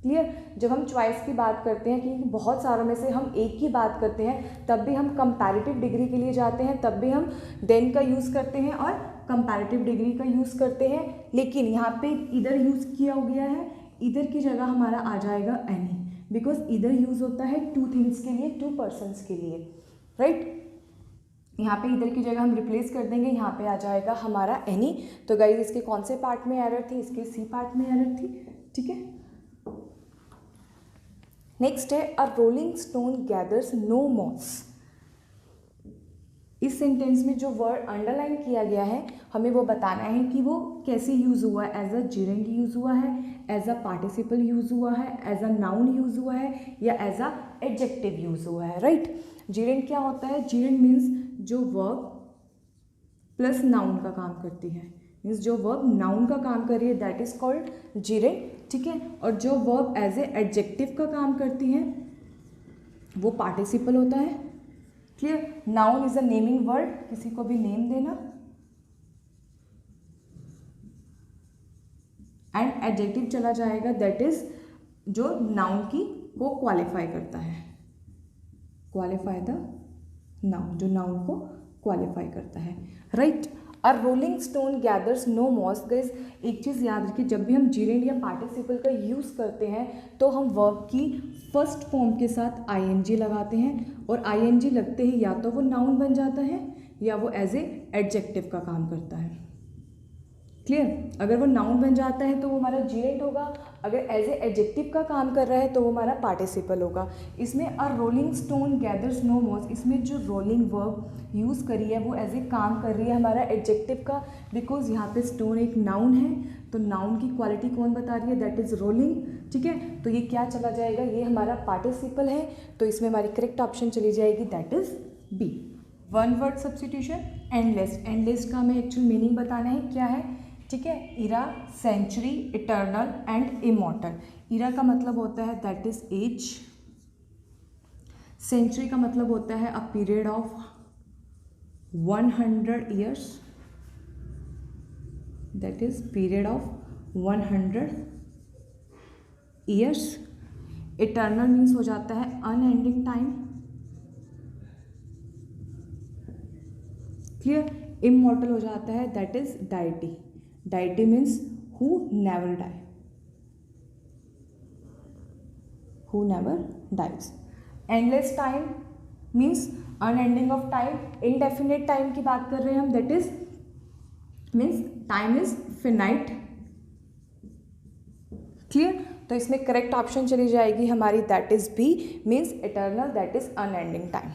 क्लियर, जब हम चॉइस की बात करते हैं कि बहुत सारों में से हम एक की बात करते हैं, तब भी हम कंपैरेटिव डिग्री के लिए जाते हैं, तब भी हम देन का यूज़ करते हैं और कंपैरेटिव डिग्री का यूज़ करते हैं। लेकिन यहाँ पे इधर यूज़ किया गया है, इधर की जगह हमारा आ जाएगा एनी, बिकॉज इधर यूज होता है 2 थिंग्स के लिए, 2 पर्सन्स के लिए, राइट। यहाँ पे इधर की जगह हम रिप्लेस कर देंगे, यहाँ पे आ जाएगा हमारा एनी। तो गाइज इसके कौन से पार्ट में एरर थी, इसके सी पार्ट में एरर थी, ठीक है। नेक्स्ट है, a rolling stone gathers no moss. इस सेंटेंस में जो वर्ड अंडरलाइन किया गया है, हमें वो बताना है कि वो कैसे यूज़ हुआ है, एज अ जेरेंड यूज़ हुआ है, एज अ पार्टिसिपल यूज़ हुआ है, एज अ नाउन यूज़ हुआ है, या एज अ एडजेक्टिव यूज़ हुआ है, राइट। जेरेंड क्या होता है, जेरेंड मीन्स जो वर्ब प्लस नाउन का काम करती है, मीन्स जो वर्ब नाउन का काम कर रही है, दैट इज कॉल्ड जेरेंड, ठीक है। और जो वर्ब एज ए एडजेक्टिव का काम करती है वो पार्टिसिपल होता है, clear. Noun is a naming word, किसी को भी नेम देना, एंड एडजेक्टिव चला जाएगा, दैट इज जो नाउन की को क्वालिफाई करता है, क्वालिफाई द नाउन, जो नाउन को क्वालिफाई करता है, right. A rolling stone gathers no moss. Guys एक चीज़ याद रखिए, जब भी हम जेरेंड या पार्टिसिपल का यूज़ करते हैं तो हम वर्ब की फर्स्ट फॉर्म के साथ आईएनजी लगाते हैं, और आईएनजी लगते ही या तो वो नाउन बन जाता है या वो एज ए एडजेक्टिव का काम करता है, क्लियर। अगर वो नाउन बन जाता है तो वो हमारा जेरेंड होगा, अगर एज ए एडजेक्टिव का काम कर रहा है तो वो हमारा पार्टिसिपल होगा। इसमें a rolling stone gathers no moss, इसमें जो रोलिंग वर्ब यूज़ करी है वो एज ए काम कर रही है हमारा एडजेक्टिव का, बिकॉज यहाँ पे स्टोन एक नाउन है, तो नाउन की क्वालिटी कौन बता रही है, दैट इज़ रोलिंग, ठीक है। तो ये क्या चला जाएगा, ये हमारा पार्टिसिपल है, तो इसमें हमारी करेक्ट ऑप्शन चली जाएगी, that is B. 1 word substitution, endless. Endless का हमें एक्चुअल मीनिंग बताना है क्या है, ठीक है। इरा, सेंचुरी, इटर्नल एंड इमॉर्टल। इरा का मतलब होता है दैट इज एज, सेंचुरी का मतलब होता है a period of 100 years, that is period of 100 years. Eternal means हो जाता है अनएंडिंग टाइम, क्लियर। इमॉर्टल हो जाता है that is deity, deity means who never die, who never dies. Endless time means unending of time, indefinite time की बात कर रहे हैं हम, that is means time is finite, clear. तो इसमें करेक्ट ऑप्शन चली जाएगी हमारी that is B, means eternal, that is unending time.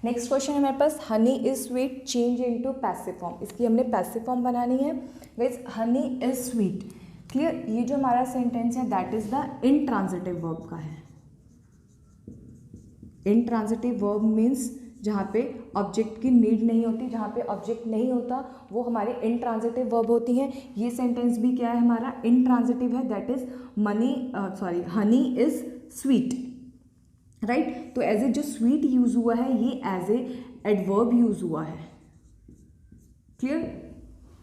Next question है हमारे पास, honey is sweet change into passive form. इसकी हमने पैसिव फॉर्म बनानी है। Guys Honey is sweet, clear. ये जो हमारा सेंटेंस है that is the intransitive verb का है। इंट्रांजिटिव वर्ब मीन्स जहाँ पे ऑब्जेक्ट की नीड नहीं होती, जहाँ पे ऑब्जेक्ट नहीं होता वो हमारे इंट्रांजिटिव वर्ब होती हैं। ये सेंटेंस भी क्या है हमारा, इंट्रांजिटिव है, that is Honey is sweet, right. तो एज ए जो स्वीट यूज हुआ है ये एज ए एडवर्ब यूज हुआ है, क्लियर।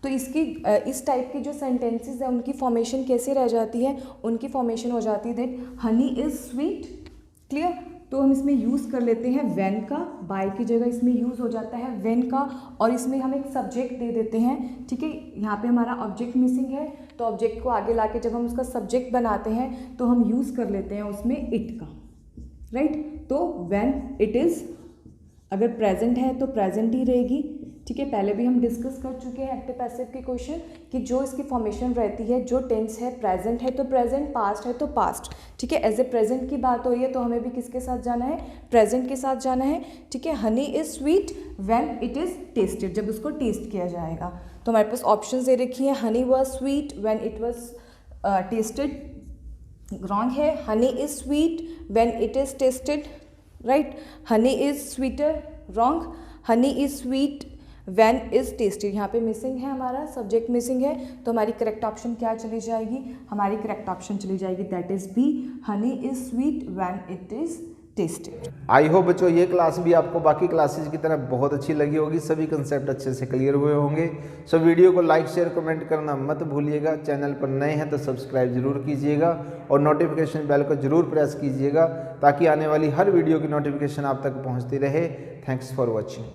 तो इसकी इस टाइप की जो सेंटेंसेस है उनकी फॉर्मेशन कैसे रह जाती है, उनकी फॉर्मेशन हो जाती है that Honey is sweet, clear. तो हम इसमें यूज़ कर लेते हैं व्हेन का, बाय की जगह इसमें यूज़ हो जाता है व्हेन का, और इसमें हम एक सब्जेक्ट दे देते हैं, ठीक है। यहाँ पे हमारा ऑब्जेक्ट मिसिंग है, तो ऑब्जेक्ट को आगे लाके जब हम उसका सब्जेक्ट बनाते हैं तो हम यूज़ कर लेते हैं उसमें इट का, राइट। तो व्हेन इट इज़, अगर प्रेजेंट है तो प्रेजेंट ही रहेगी, ठीक है। पहले भी हम डिस्कस कर चुके हैं एक्टिव पैसिव के क्वेश्चन कि जो इसकी फॉर्मेशन रहती है, जो टेंस है प्रेजेंट है तो प्रेजेंट, पास्ट है तो पास्ट, ठीक है। एज ए प्रेजेंट की बात हो रही है तो हमें भी किसके साथ जाना है, प्रेजेंट के साथ जाना है, ठीक है। Honey is sweet when it is tested, जब उसको टेस्ट किया जाएगा। तो हमारे पास ऑप्शन दे रखी है, honey was sweet when it was tasted, wrong है। Honey is sweet when it is tasted, right. Honey is sweeter, wrong. Honey is sweet when is tasted, यहाँ पे मिसिंग है, हमारा सब्जेक्ट मिसिंग है, तो हमारी करेक्ट ऑप्शन क्या चली जाएगी, हमारी करेक्ट ऑप्शन चली जाएगी that is B, honey is sweet when it is tasted. I hope बच्चों ये क्लास भी आपको बाकी क्लासेज की तरह बहुत अच्छी लगी होगी, सभी कंसेप्ट अच्छे से क्लियर हुए होंगे। सो वीडियो को लाइक शेयर कमेंट करना मत भूलिएगा। चैनल पर नए हैं तो सब्सक्राइब जरूर कीजिएगा और नोटिफिकेशन बेल को जरूर प्रेस कीजिएगा ताकि आने वाली हर वीडियो की नोटिफिकेशन आप तक पहुंचती रहे। Thanks for watching.